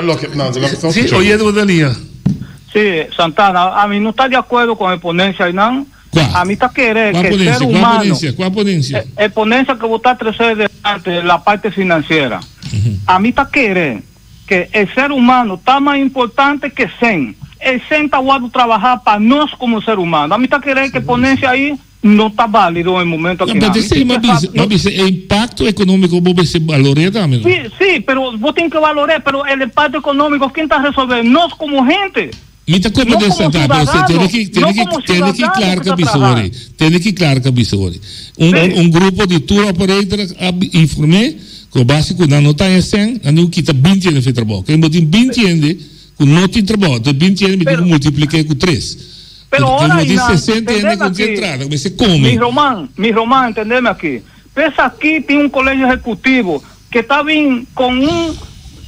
S3: lo que não,
S2: sim, oye, de linha.
S5: Sí, Santana, a mí no está de acuerdo con la ponencia, ¿no? A mí está querer que el ser humano,
S2: ¿cuál ponencia?
S5: El ponencia que votar 3 delante, la parte financiera. A mí está querer que el ser humano está más importante que SEN. El SEN está guardado trabajar para nosotros como ser humano. A mí está querer que ponencia ahí no está válido en el momento que
S2: mas el impacto económico você valorar también.
S5: Sí, pero vos tienes que valorar, pero el impacto económico, ¿quién está resolviendo? Nosotros como gente.
S2: Mita como de sentar, você tem que claro que absorve. Tem que claro que absorve. Grupo de tour operators informé que básico não está em 100, não quita 20 anos de trabalho. Quem botou 20 anos com não tem trabalho, então 20 anos me multipliquei com 3.
S5: Pero ahora
S2: hay 60 años concentrada, como se come.
S5: Mi Román, entendeme aquí. Pesa aquí tiene un colegio ejecutivo que está bien con una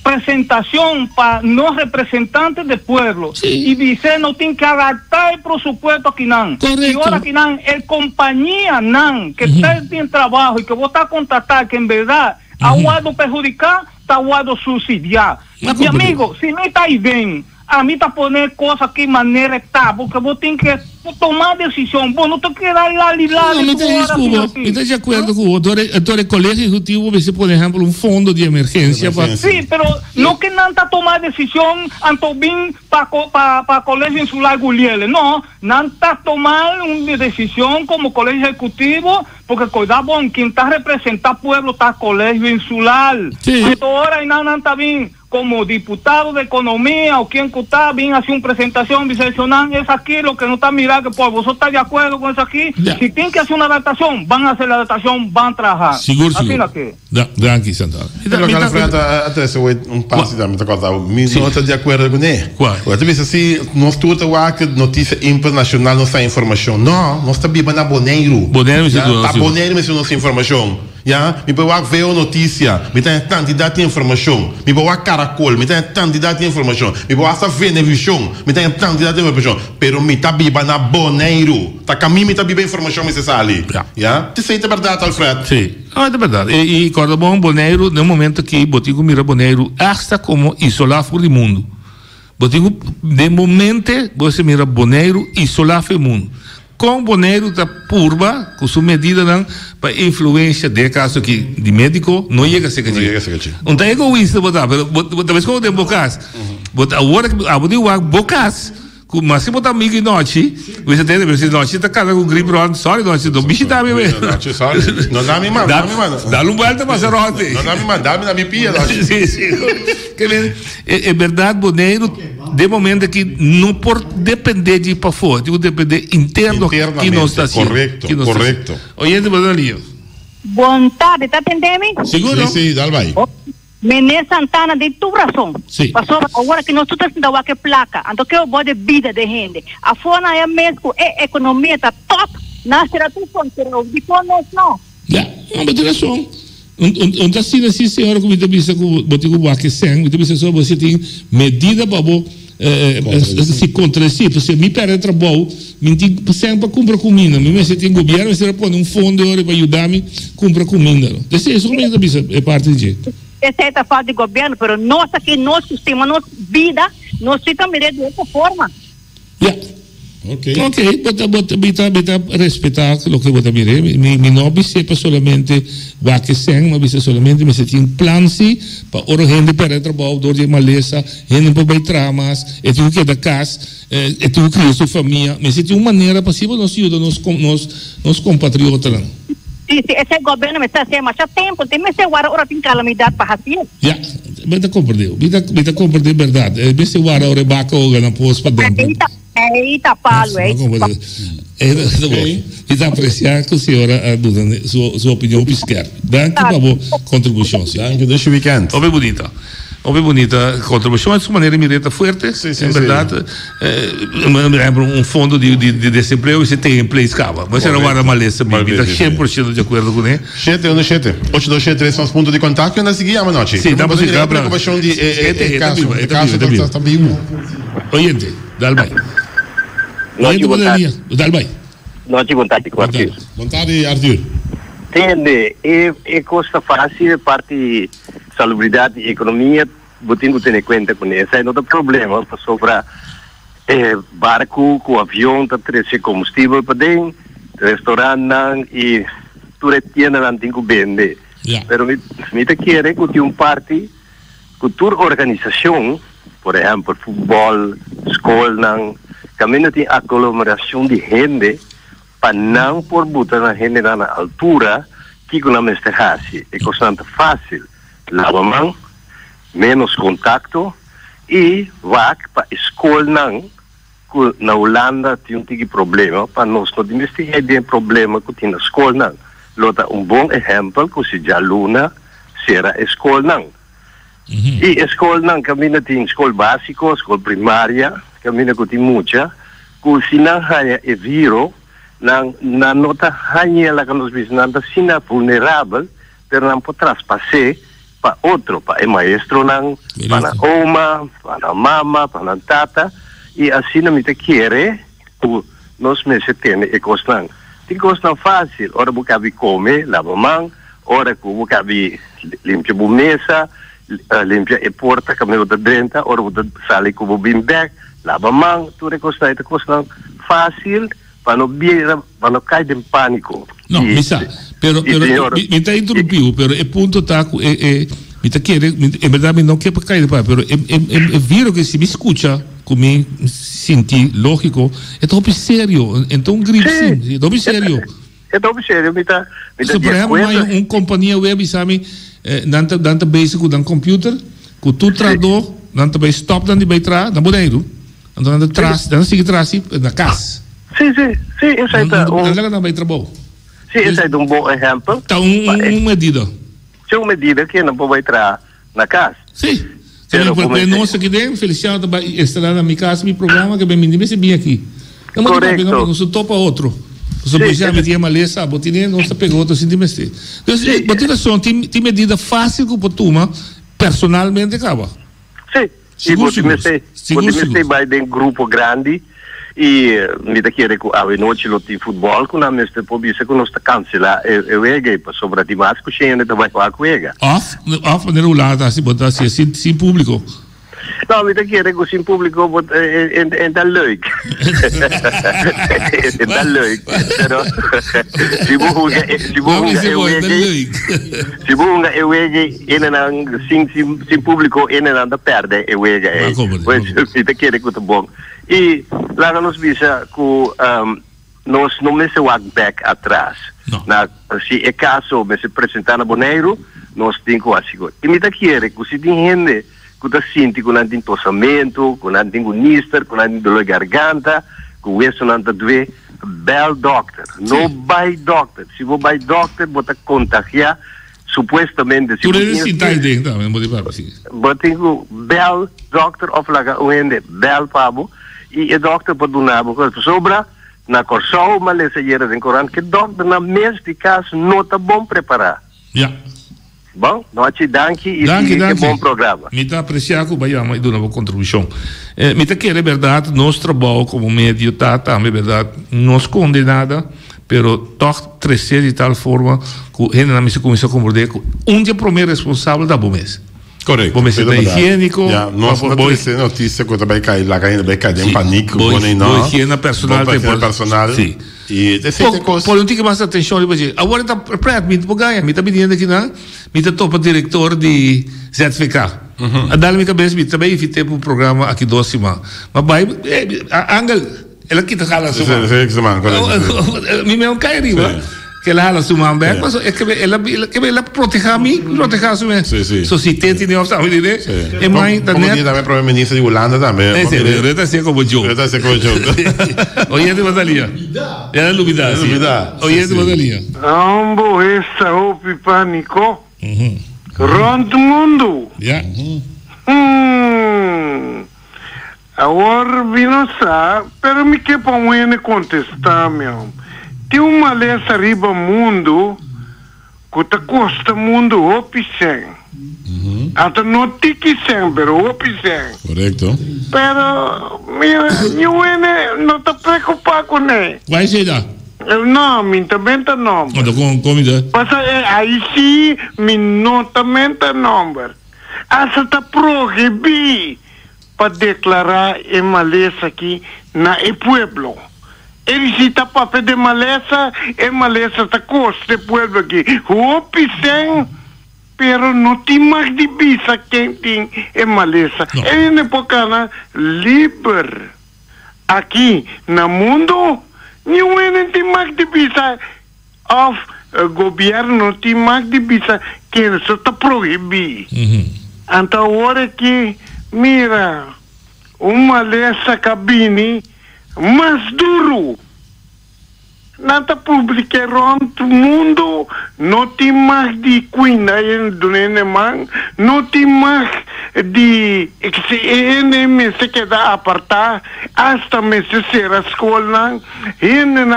S5: presentación para no representantes del pueblo. Sí. Y dice no tiene que adaptar el presupuesto aquí nan. Y ahora aquí nan, el compañía nan, que está en trabajo y que vos estás a contratar, que en verdad ha guardado perjudicar, está guardado subsidiar. Mi amigo, si no está ahí bien, a mí está poner cosas aquí de manera está, porque vos tienes que tomar decisión. Vos no te quedas lá.
S2: Não, me está de acordo com o doutor colégio executivo, você, por exemplo, um fundo de emergência.
S5: Sim, pero não que não está tomar decisão anto bem para colégio insular Gugliele. Não está tomar uma decisão como colégio executivo, porque cuidado, bom, quem está representando o pueblo está colégio insular. Então, agora não está bem como diputado de economía o quien está bien hace una presentación biseleccional, es aquí lo que no está mirando, que por vosotros está de acuerdo con eso aquí. Si tienen que hacer una adaptación, van a hacer la adaptación, van a trabajar.
S2: Seguro.
S3: Danke, Santana. Pero que atrás un passo da minha conta, me não está de acordo com ele. Eu também assim, nós tudo que notícia internacional não sai informação. Não, nós está bem na Boneiro. Tá Boneiro mas não sai informação. Ja, mi bewa veo notícia, mi tem quantidade de informação, mi bewa Caracol, mi tem quantidade de informação, mi bewa essa Venevision, mi tem quantidade de informação, pero mi tá biba na Boneiro, tá caminho mi tá biba informação mi se sali, ja? Te sei é verdade, Alfred?
S2: Sim, é verdade. E quando bom Boneiro, no momento que botigo mira Boneiro, hasta como isolar fora do mundo. Botigo de momento você mira Boneiro isolar o mundo. Com Boneiro da purba, com sua medida para influência de caso aqui de médico, não chega a ser aqui. Não tem egoísta, mas talvez como tem bocas, agora eu bocas, mas se botar amigo e noite, você tem que noite está cada com gripe ron, sorry noite, do bicho tá mesmo.
S3: Noite, sorry. Não dá me mano,
S2: dá um volta para rote.
S3: Não dá me mano, dá me na minha pia.
S2: Sim. É verdade, Boneiro. De momento que não por depender de ir para fora, digo depender interno que nós está assim.
S3: Correto.
S2: Oyente, Badalio.
S9: Boa tarde, está entendendo?
S2: Seguro?
S3: Sim, dá vai.
S9: Menê Santana, de tu razão.
S2: Sim.
S9: Passou agora que nós estamos dando aquela placa, então que é o bom de vida de gente. A fora é mesmo, a economia está top, na será tu fronteira, de quando não.
S2: Já, não tem razão. Onde assim, senhora, como você disse, botigo buaque sem, você disse só você tem medida para se contrassi, se mi perde trabalho, mi tem sempre comprar comida, mas se tem governo, você pode fundo para ajudar-me comprar comida. Isso é parte de
S9: essa é falta de governo, mas nossa que nosso sistema, nossa vida, nós estamos de outra forma.
S2: Ok, bota respeitar o que você mire. Mi não sepa solamente o que sem, mas solamente se tem planos para a gente para trabalhar, dor de maleza, gente para bem tramas, e tu que da casa, e tu que sua família, mas se tem uma maneira possível nós ajudar nos compatriotas.
S9: Esse governo me está sendo mais tempo, tem mais hora tem calamidade para fazer.
S2: Já, beta compreender verdade. Esse hora rebaca ou na pós para dentro.
S9: Eita, Paulo,
S2: Está apreciar que a senhora sua opinião piscar. Danke para a contribuição.
S3: Danke, deixa o weekend.
S2: Bem bonita. Houve bonita contribuição, de maneira mireta forte, em verdade. Me lembro fundo de desemprego e você tem emprego escava. Mas era uma maleza, me está 100% de acordo com ele.
S3: 827 são os pontos de contato e ainda seguia a noite.
S2: Sim, dá para seguir.
S3: Preocupação de caso
S2: também. Oyente, Dalbai. Oyente, Dalbai.
S10: Noite, boa tarde, Arthur.
S3: Boa tarde, Arthur.
S10: Entende, é coisa fácil, parte salubridade e economia, botando ter em conta com isso. Não tem problema, sobre barco, com avião, trazer combustível para dentro, restaurante e tudo tienda não tem que vender. Pero me te quer que tem parte, que toda organização, por exemplo, futebol, escola, também tem aglomeração de gente, para não por botar na gente na altura que não me esterrasse. É bastante fácil. Lava a mão, menos contato e vai para a escola na Holanda tem um problema para nós não investigar de problema que tem na escola. Lota bom exemplo que se já aluna será a escola. E a escola caminha tem escola básica, escola primária, caminha que tem muita, que se não há vírus na nota hanya lá que nos visnanda sina vulnerável, pero não pode traspasser para outro, para o maestro não, para a oma, para a mama, para a tata, e assim não me te quer que nós me se tem e costan. Tem coisa fácil, ora você cabe comer, lava a mão, ora você cabe limpar a mesa, limpar a porta, caminho da dentro, ora você sai com o bimback, lava a mão, tudo é coisa fácil. Para não cair em pânico.
S2: Não, me está interrompido, mas o ponto está me está querendo, em verdade não quer para cair em pânico, mas viro que se me escuta, como me senti lógico, é tão sério, então gripe sim, é tão sério.
S10: É tão sério, me está
S2: por exemplo, companhia web, sabe, danta basic com computer, com tu trador, danta vai stop, danta vai trás, danta boneiro, danta trás, danta sigue trás, na casa.
S10: Sim, isso aí está
S2: Sim,
S10: isso aí é bom exemplo.
S2: Está uma medida.
S10: É uma medida que não pode entrar na casa.
S2: Sim. Porque nós aqui dentro, Feliciano, está na minha casa, meu programa, que me disse bem aqui. Não se topa outro. Se você já metia uma lesa, botinha, não se pegou outro sentimento. Então, botinha só, tem medida fácil que pode tomar, personalmente, acaba.
S10: Sim. E você vai de um grupo grande, e me da querer que a noite lo tem futebol com a mesma poblação que nós está cancela eu ega para sobre a demais que cheia de vai falar com ega
S2: off maneira ulada assim botar assim sem público
S10: não me da querer que sem público é da leuk é da leuk pero se bunga eu ega sem público ainda não perde eu ega pois me da querer que tá bom. E lá nos visa que nós não me se walk back atrás. Se é caso me se apresentar na Boneiro, nós temos que assegurar. E me dá que se tem gente que está sentindo que não tem tossamento, que não tem níster, que não tem dor de garganta, que isso não está doendo, bel doctor. Não vai doctor. Se você vai doctor, você está contagiar. Supostamente
S2: tu deve sentar dentro, não pode falar assim.
S10: Mas tem que bel doctor of laga uende bel pabo. E o doctor pode dar porque sobra na corção uma leseira em Corão que o doctor na mesma caso não está bom preparar. Bom, noite danke e é bom programa.
S2: Me está apreciado que vai mais de uma contribuição. Me está querendo verdade nosso trabalho como médio tá também verdade não esconde nada, pero toch crescer de tal forma que a gente não se começou a compreender que dia primeiro responsável da bom mês.
S3: Correto.
S2: Come se higienico.
S3: Nós não temos notícia que vai cair lá, vai cair em pânico.
S2: Higiene personal.
S3: Sim. E
S2: por um pouco mais atenção, agora está preparado, me está ganhando, me está pedindo aqui, me está topa diretor de certificado. A dar minha cabeça, me também fiz tempo um programa aqui 2 semanas. Mas vai, Angel, ela quita a semana. Me não cai arriba. Que ela hala suma back, mas é que ela proteja a mim, proteja a sua. So se tem de novo sabe dele. É mais
S3: também. Como também para ministro de Holanda também.
S2: É sério, ele está sendo como Joe. Oye de Badalia. Era novidade. Oye de Badalia.
S8: Ambo essa o pânico. Rondo mundo. Agora vino sa, pero me que para me contestar, meu. Tem uma lesa riba mundo, que te custa mundo opicem. Até não tem que ser, pero opicem.
S3: Correcto.
S8: Pero, não te preocupar com ele.
S2: Vai ser da?
S8: Não, também tá nome.
S2: Com comida?
S8: Passa aí sim, não também tá nome. Essa tá proibir para declarar em maleza aqui na pueblo. Ele se tá para pedir maleza, maleza tá custa pueblo aqui. O pisem, pero não tem mais de bisa quem tem maleza. Ele não pode livre. Aqui no mundo, não tem mais de bisa. O governo tem mais de bisa que isso está proibido. Então, agora que, mira, uma lesa cabine mais duro. Nada publica no mundo, não tem mais de cuina do neném, não tem mais de ele se queda apartar, hasta me se ser a escola,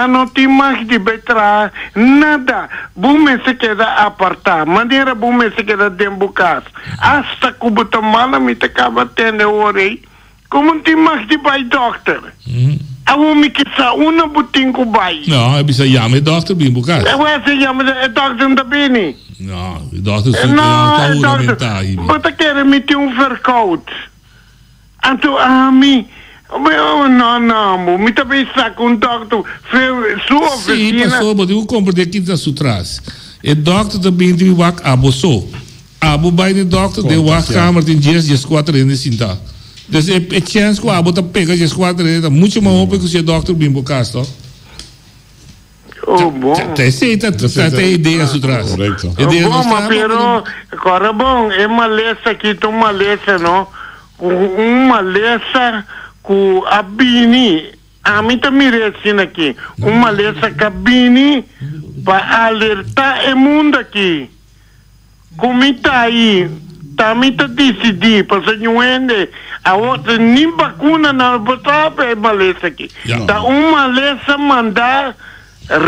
S8: não tem mais de betra, nada, bom me se queda apartar, maneira bom me se queda dentro casa, hasta que o mala me te acaba tendo orei, como tem mais de bai doctor. Awo mi kitsa una buting ko bay.
S2: No, bisa yame dokter bin bukas.
S8: Wese yame dokter da bini.
S2: No, dokter su na mentai.
S8: Bota kere mi ti un verkout. Anto mi no, mi ta pensa con dokter su oficina.
S2: Sì, passou, mas eu compro de aqui da sutras. E dokter da bin di wak aboso. Abo by the dokter de wak kamer tin dias 4 in de sinta. Dus a chance que a bota pega de esquadra, muito mais open que o doutor Bimbo Castro.
S8: Oh, bom.
S2: Tem ideias atrás.
S8: Correto. Bom, mas pero, agora bom, é uma lesa aqui, tem uma lesa, não? Uma lesa com a bini, a mim tá mirando aqui, uma lesa cabine para alertar o mundo aqui. Como tá aí? Também tá decidido, para não ende, a outra nem vacuna não botar para maleza aqui. Tá uma maleza mandar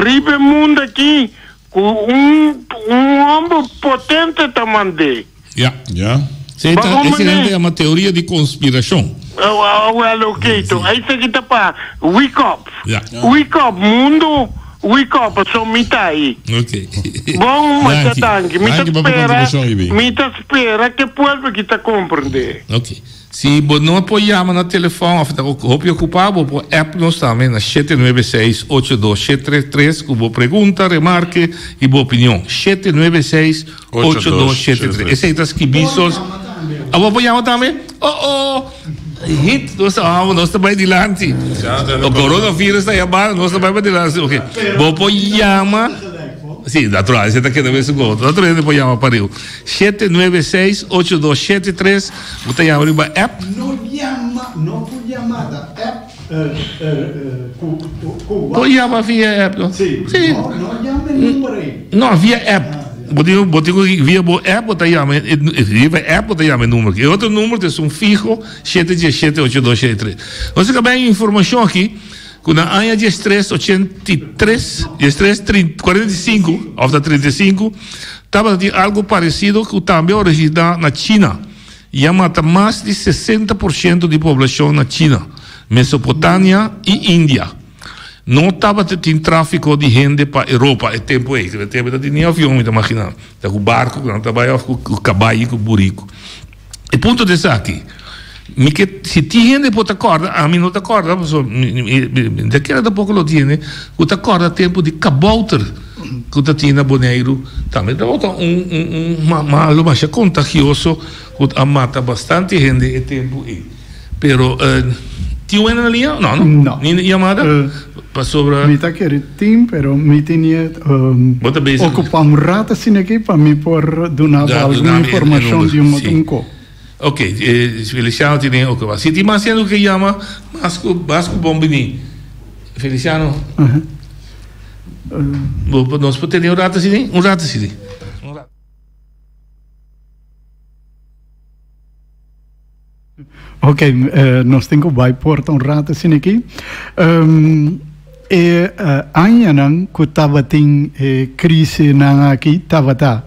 S8: ribe mundo aqui com um homem potente tá mandei.
S2: Essa é uma teoria de conspiração.
S8: Ok, então aí você que tá para wake up mundo. Wake up, so mita aí.
S2: Ok.
S8: Bom, mas tanque, mita espera que pueblo que tá compreender.
S2: Ok. Se não apoiamos no telefone, vou preocupar, vou app nós também na 796-8273, que vou pergunta, remarque e boa opinião. 796-8273. Esse aí tá esquibiços. Vou apoiar também? Hit, nós estamos adiante. O coronavírus está chamando, nós estamos adiante. Ok. Vou apoiar. Sim, natural, você está querendo ver isso agora. Natural, depois chama para eu. 796-8273. Você chama para a app?
S4: Não por chamada. App.
S2: Pode chamar via app, não?
S4: Sim. Não chama número aí.
S2: Não, via app. Botigo via app, bota chama app, bota chama número. E outro número é um fijo 717-8273. Você acaba em informação aqui. Quando a ANHA de estresse 83, de estresse 45, ou da 35, estava de algo parecido que também original na China. E mata mais de 60% da população na China, Mesopotâmia e Índia. Não estava tendo tráfico de gente para a Europa, é tempo aí, que tempo não tinha avião, me imagina, com o barco, não trabalhava com o cavalo, com o burico. E ponto desse aqui. Se tem gente que te acorda, a mim não te acorda, daquela da pouco lo tiene, que te acorda tempo de cabouter que te tinha boneiro, também te volta malo, mas é contagioso, que mata bastante gente e tempo aí. Pero, tinha uma na linha? Não. Nem chamada? Para sobre...
S4: Me está querendo, pero me tinha ocupar rata assim aqui para me por donar alguma informação de um motunco.
S2: Ok, Feliciano tiene o que va. Si ti más haciendo que llama Vasco Bombini. Feliciano. Nós podemos ter um rato assim,
S4: Ok, nós temos que portar rato assim aqui. Anyanang que estava tem crise na aqui estava tá.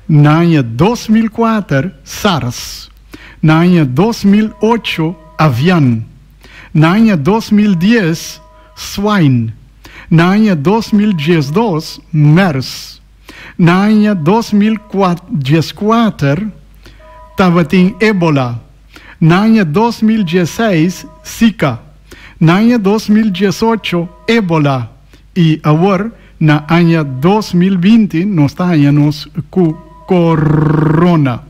S4: Na ano 2004 SARS, na ano 2008 avian, na ano 2010 swine, na ano 2012 MERS, na ano 2014 estava tem Ebola, na ano 2016 Zika, na ano 2018 Ebola e agora na ano 2020 nós estamos com corona.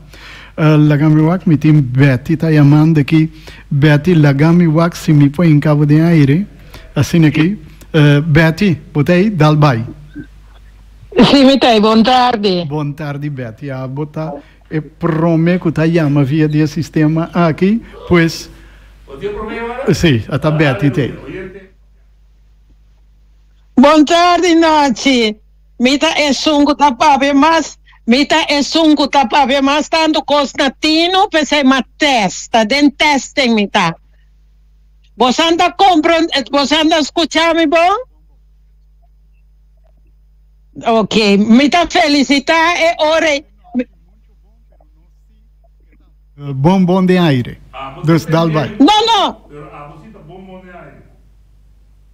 S4: Lagamiwak mi tim Betty está chamando aqui. Betty, Lagamiwak se me põe em cabo de aire. Assim aqui. Betty, botei, dalbai.
S11: Sim, me tem. Boa tarde.
S4: Boa tarde, Betty. A botar e prometo que chama via de sistema aqui, pois. Sim, até Betty tem.
S11: Boa tarde, noite. Mita é sungo tapabe, mas mita é sungo tapabe, mas tanto cosnatino, pensei uma testa, den testing mita. Você anda comprando, você anda escutando, bom? Ok, mita felicitar e ore.
S4: Bombom de aire. Dos dalbai.
S11: Não.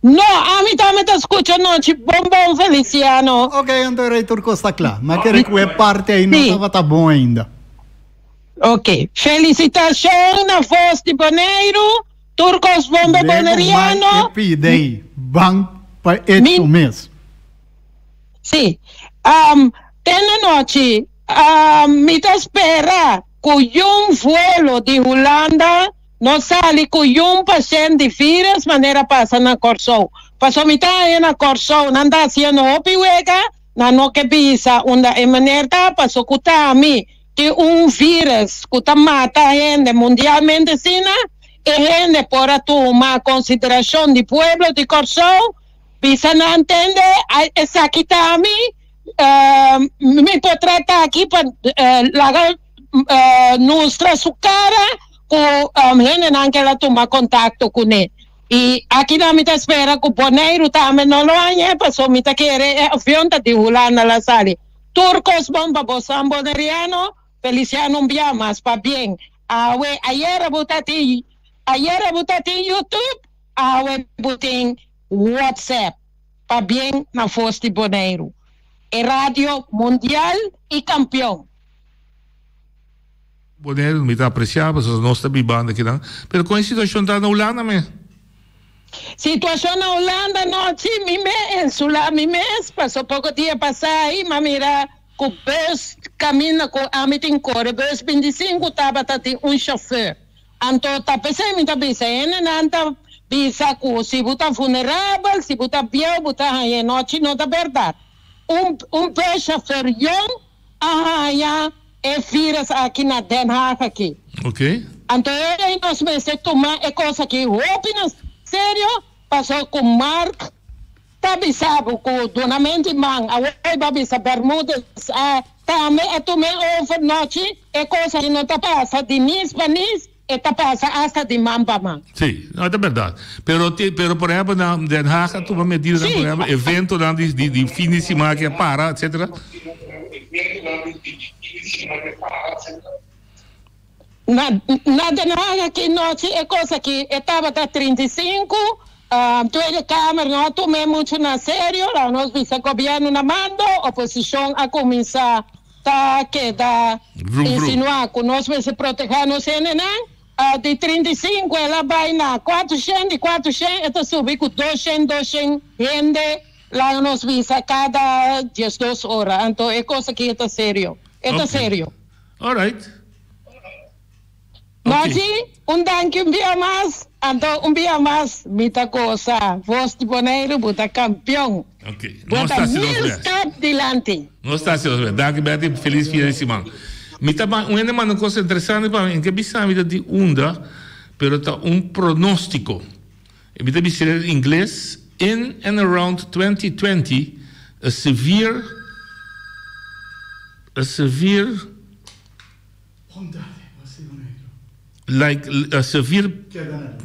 S11: No, a mim também está escutando noite. Bombom Feliciano.
S4: Ok, então o reitor está claro. Mas quero que a parte aí não estava tá bom ainda.
S11: Ok. Felicitação na voz de Boneiro. Turcos Bombo Boneriano.
S4: Pidei. Bang para isso mesmo.
S11: Sim. Tem noite. Me espera que um vuelo de Holanda não sale com paciente de vírus, maneira passa na Corsou. Passou metade na Corsou, não está sendo opiwega, não que pisa, onde é maneira passou que está que vírus que mata a gente mundialmente, assim, e gente por tomar consideração do povo de Corsou, pisa não entende, essa aqui está me pode tratar aqui para largar nossa cara, gente não quer tomar contato com ele. E aqui na minha espera que o Boneiro também não lo há, passou me tá querer avião tá de Holanda la sali. Turcos bomba bosan boneriano, Feliciano mas pa bien. Ayer butati YouTube, butin WhatsApp, pa bien na foste Boneiro. E rádio mundial e campeão.
S2: Boneiro, me está apreciando, as nossas bibandas aqui, não? Mas com a situação da Holanda, né?
S11: Situação na Holanda, não, sim, mi mês, passou pouco dia passar aí, mas mira, com o bus caminha com a mitin corre, bus 25, estava chofer. Então, tá pensando, me tá pensando, não tá pensando, se você é vulnerável, se você é pior, você é noite, não é verdade. Bus chofer, é vírus aqui na Den Haag aqui.
S2: Ok.
S11: Então, nós vamos tomar a coisa que roupinas, sério, passou com Mark, tabi sabe, com Dona Mendiman, a babisa Bermudas, também, tomei overnoite, a coisa que não está passando de nis para nis, está passando hasta de man para man.
S2: Sim, não é verdade. Pero por exemplo, na Den Haag, tu vai medir, por exemplo, evento de fim de semana que é para, etc.
S11: Na Den Haag aqui noite é coisa que estava até 35, toda câmara não tomei muito na sério, nós vimos o governo na mando, a oposição a começar a quedar, insinuar que nós vamos proteger no CNN, de 35 ela vai na 400, ela subir com 200 gente, lá nós vimos a cada 12 horas, então é coisa que está sério, sério.
S2: All right.
S11: Nós, thank you mais, então dia mais, muita coisa, voz de Boneiro, buta campeão.
S2: Ok.
S11: Buta mil step dilante.
S2: Não está sendo bem. Danke, Betty, feliz fim de semana. Uma coisa interessante para mim, que bisa vida de onda, pero está pronóstico. Me dizer em inglês, in and around 2020, a severe like a severe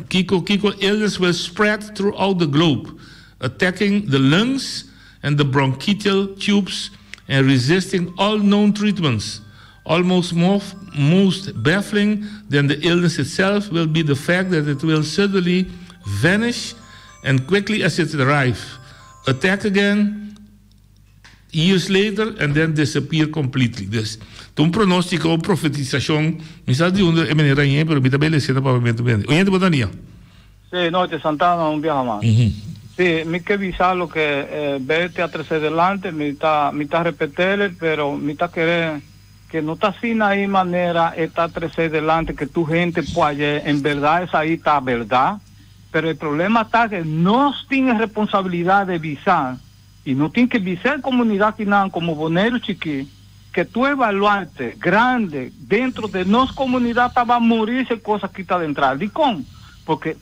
S2: Kiko illness will spread throughout the globe, attacking the lungs and the bronchial tubes and resisting all known treatments. Almost most baffling than the illness itself will be the fact that it will suddenly vanish and quickly as it arrives, attack again years later and then disappear completely. Dus toen pronostico, profetización, mi sa di uno e manera niente, pero mi tabella siete pavimento bene. Oyente Botania.
S5: Sí, no, de Santana un viaje más. Sí, mi que visar lo que vete a 13 delante, mi está repetirle, pero mi está querer que no está sin ahí manera está 13 delante que tu gente puede, en verdad es ahí está verdad, pero el problema está que no tiene responsabilidad de visar y no tiene que visar comunidad que nada como Bonero Chiqui, que tú evaluarte grande dentro de nos comunidad va a morirse cosas que está dentro de con, porque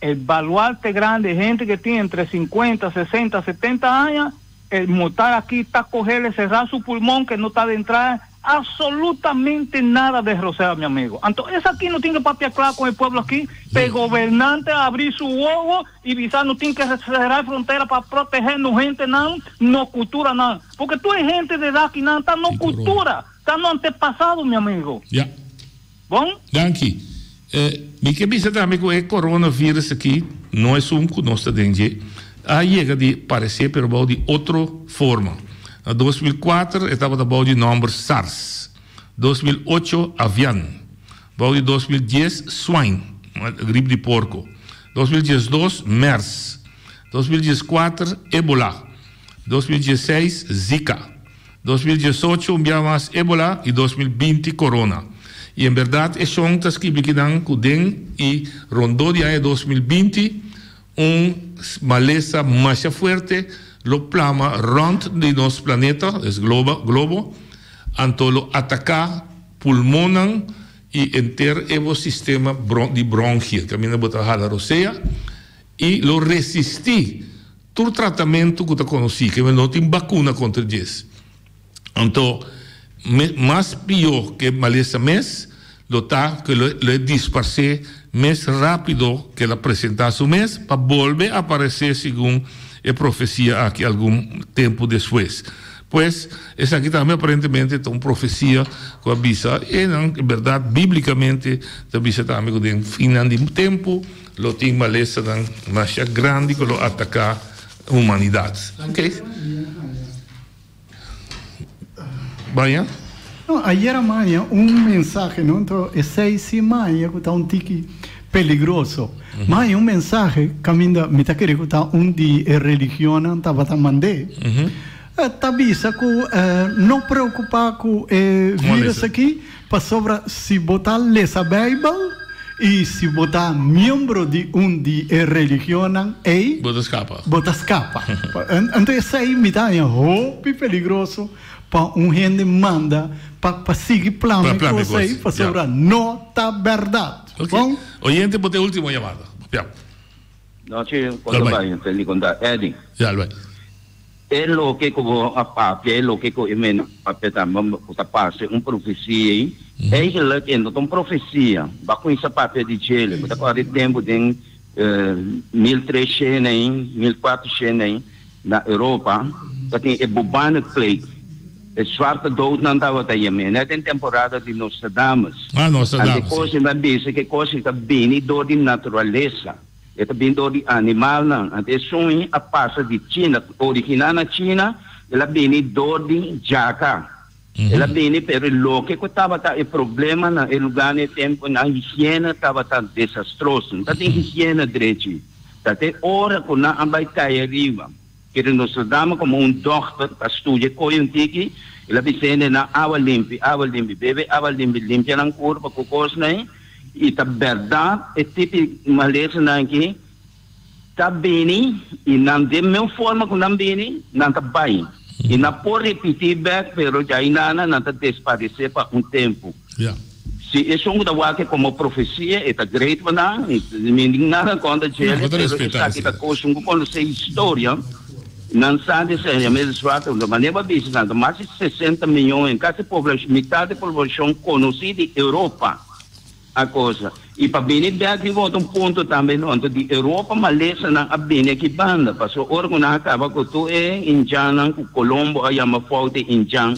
S5: el baluarte grande, gente que tiene entre 50, 60, 70 años, el mortal aquí está cogerle, cerrar su pulmón que no está de entrada absolutamente nada de rosera, mi amigo. Entonces aquí no tiene que papiar claro con el pueblo aquí, el gobernante abrir su huevo y visar no tiene que cerrar frontera para protegernos gente, nada, no cultura, nada. Porque tú eres gente de edad que nada, está no cultura, está no antepasado, mi amigo.
S2: Ya.
S5: ¿Bon?
S2: Danke. Mi que bisa também com o coronavírus aqui, não é um que nós estamos aí chega de parecer, pero de outra forma. Em 2004 estava de número SARS, 2008 avian, de 2010 swine, gripe de porco, 2012 MERS, 2014 Ebola, 2016 Zika, 2018 um dia mais Ebola e 2020 Corona. E em verdade, é só que biquidan kuden e rondou de 2020 maleza mais forte lo plama rond de nosso planeta, es globo, anto lo atacar pulmonan e enter evo sistema de bronquia, camina botar a roceia e lo resistir todo tratamento que tu conheci, que não tem vacuna contra isso. Então, mais pior que maleza mês, lo tá que le disparce mais rápido que la apresentação mês para volver a aparecer segundo a profecia aqui algum tempo depois. Pois, essa aqui também aparentemente é uma profecia que avisa, e em verdade, biblicamente, avisa também que no final do tempo, lo tem maleza mais grande que lo atacar a humanidade. Ok? Vaya.
S4: No, ayer amanhã mensagem, não? Então, é 6 de maio que está tique peligroso. Mas mensagem, caminho, me está querendo que de religião, estava a mandar. Tabisa que não preocupar com o vírus aqui, para sobre se botar lesa Bíblia e se botar membro de de religião, bota escapa. Então, isso aí me dá peligroso. Para gente manda para seguir plano que você para sobre nota verdade.
S2: Okay. Oyente, bote última chamada.
S12: Noche, quando vai te contar, Eddie.
S2: Já vai.
S12: É lo que como a papia, é lo que com emena papeta, vamos passe profecia. É que então profecia, vai com essa papia de Chile, mas agora tempo tem 1300 nem 1400 nem na Europa, tem é bubonic plague. É zwarte dood não estava aí, né? Tem temporada de Nostradamus.
S2: Nostradamus.
S12: A coisa na bisa que coisa está bem do de natureza. É também do de animal não. Até sonho a passa de China, original na China, ela bem do de jaca. Ela bem pero lo que estava tá o problema na lugar no tempo na higiene estava tá desastroso. Não tem higiene direito. Até hora quando a vai cair arriba. Que nós damos como doctor para estudar coisa tiki, ele dizendo na água limpa, bebe água limpa na corpo, com coisa nem, e tá verdade, é tipo maleza na aqui, tá bem e não de mesma forma que não bem, não tá bem, e não pode repetir back, pero já não tá desaparecer para tempo. Se isso é uma coisa como profecia, é tá great para não, ninguém nada conta de ele, pero isso aqui tá coisa quando se história. Não sabe se é mesmo fato, de maneira vista, mais de 60 milhões, quase metade da população conhecida da Europa. a coisa. E para bem aqui volta ponto também, não, de Europa malesa na a bem aqui banda, passou órgão na acaba com tu Indiana, com Colombo, aí uma falta Indiana.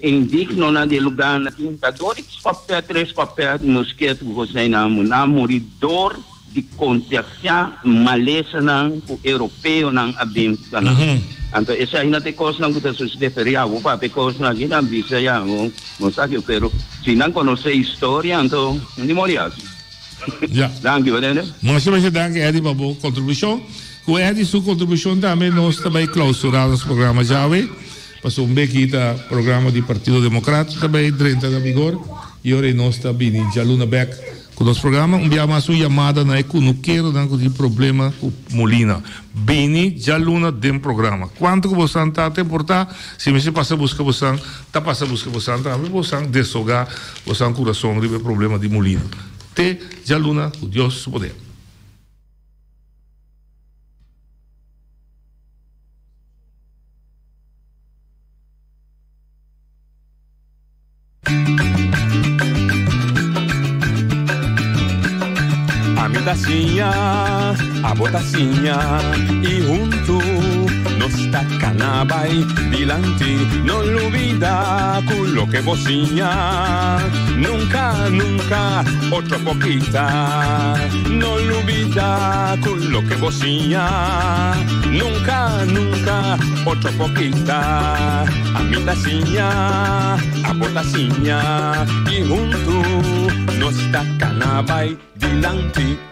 S12: Indigno na de lugar na tinta, dois papéis, três papéis, nos que tu você na moridor de contagiar malesa na o europeu na a bem na. Então essa ainda tem coisa não que tu se referia, o papel coisa na que não visa já, não sabe eu quero. Se não conhecer história, então não moria.
S2: Já.
S12: Danke, verdade?
S2: Mas você danke Eddie para a contribuição. Com Eddie sua contribuição também nós também clausuramos o programa já passou bequita programa do Partido Democrático também 30 de vigor e agora nós está bem já Luna Beck com nosso programa enviamos uma chamada na economia não tem problema com Molina bem já Luna dem programa quanto que você está a portar se você passa busca você está passa busca você também você desogar você coração de problema de Molina te já Luna o Deus su poder.
S1: A botacinha e junto nos tacanabay dilante no olvida con lo que vocinha nunca nunca otra poquita no olvida con lo que vocinha nunca nunca otra poquita a botacinha y junto nos tacanabay dilante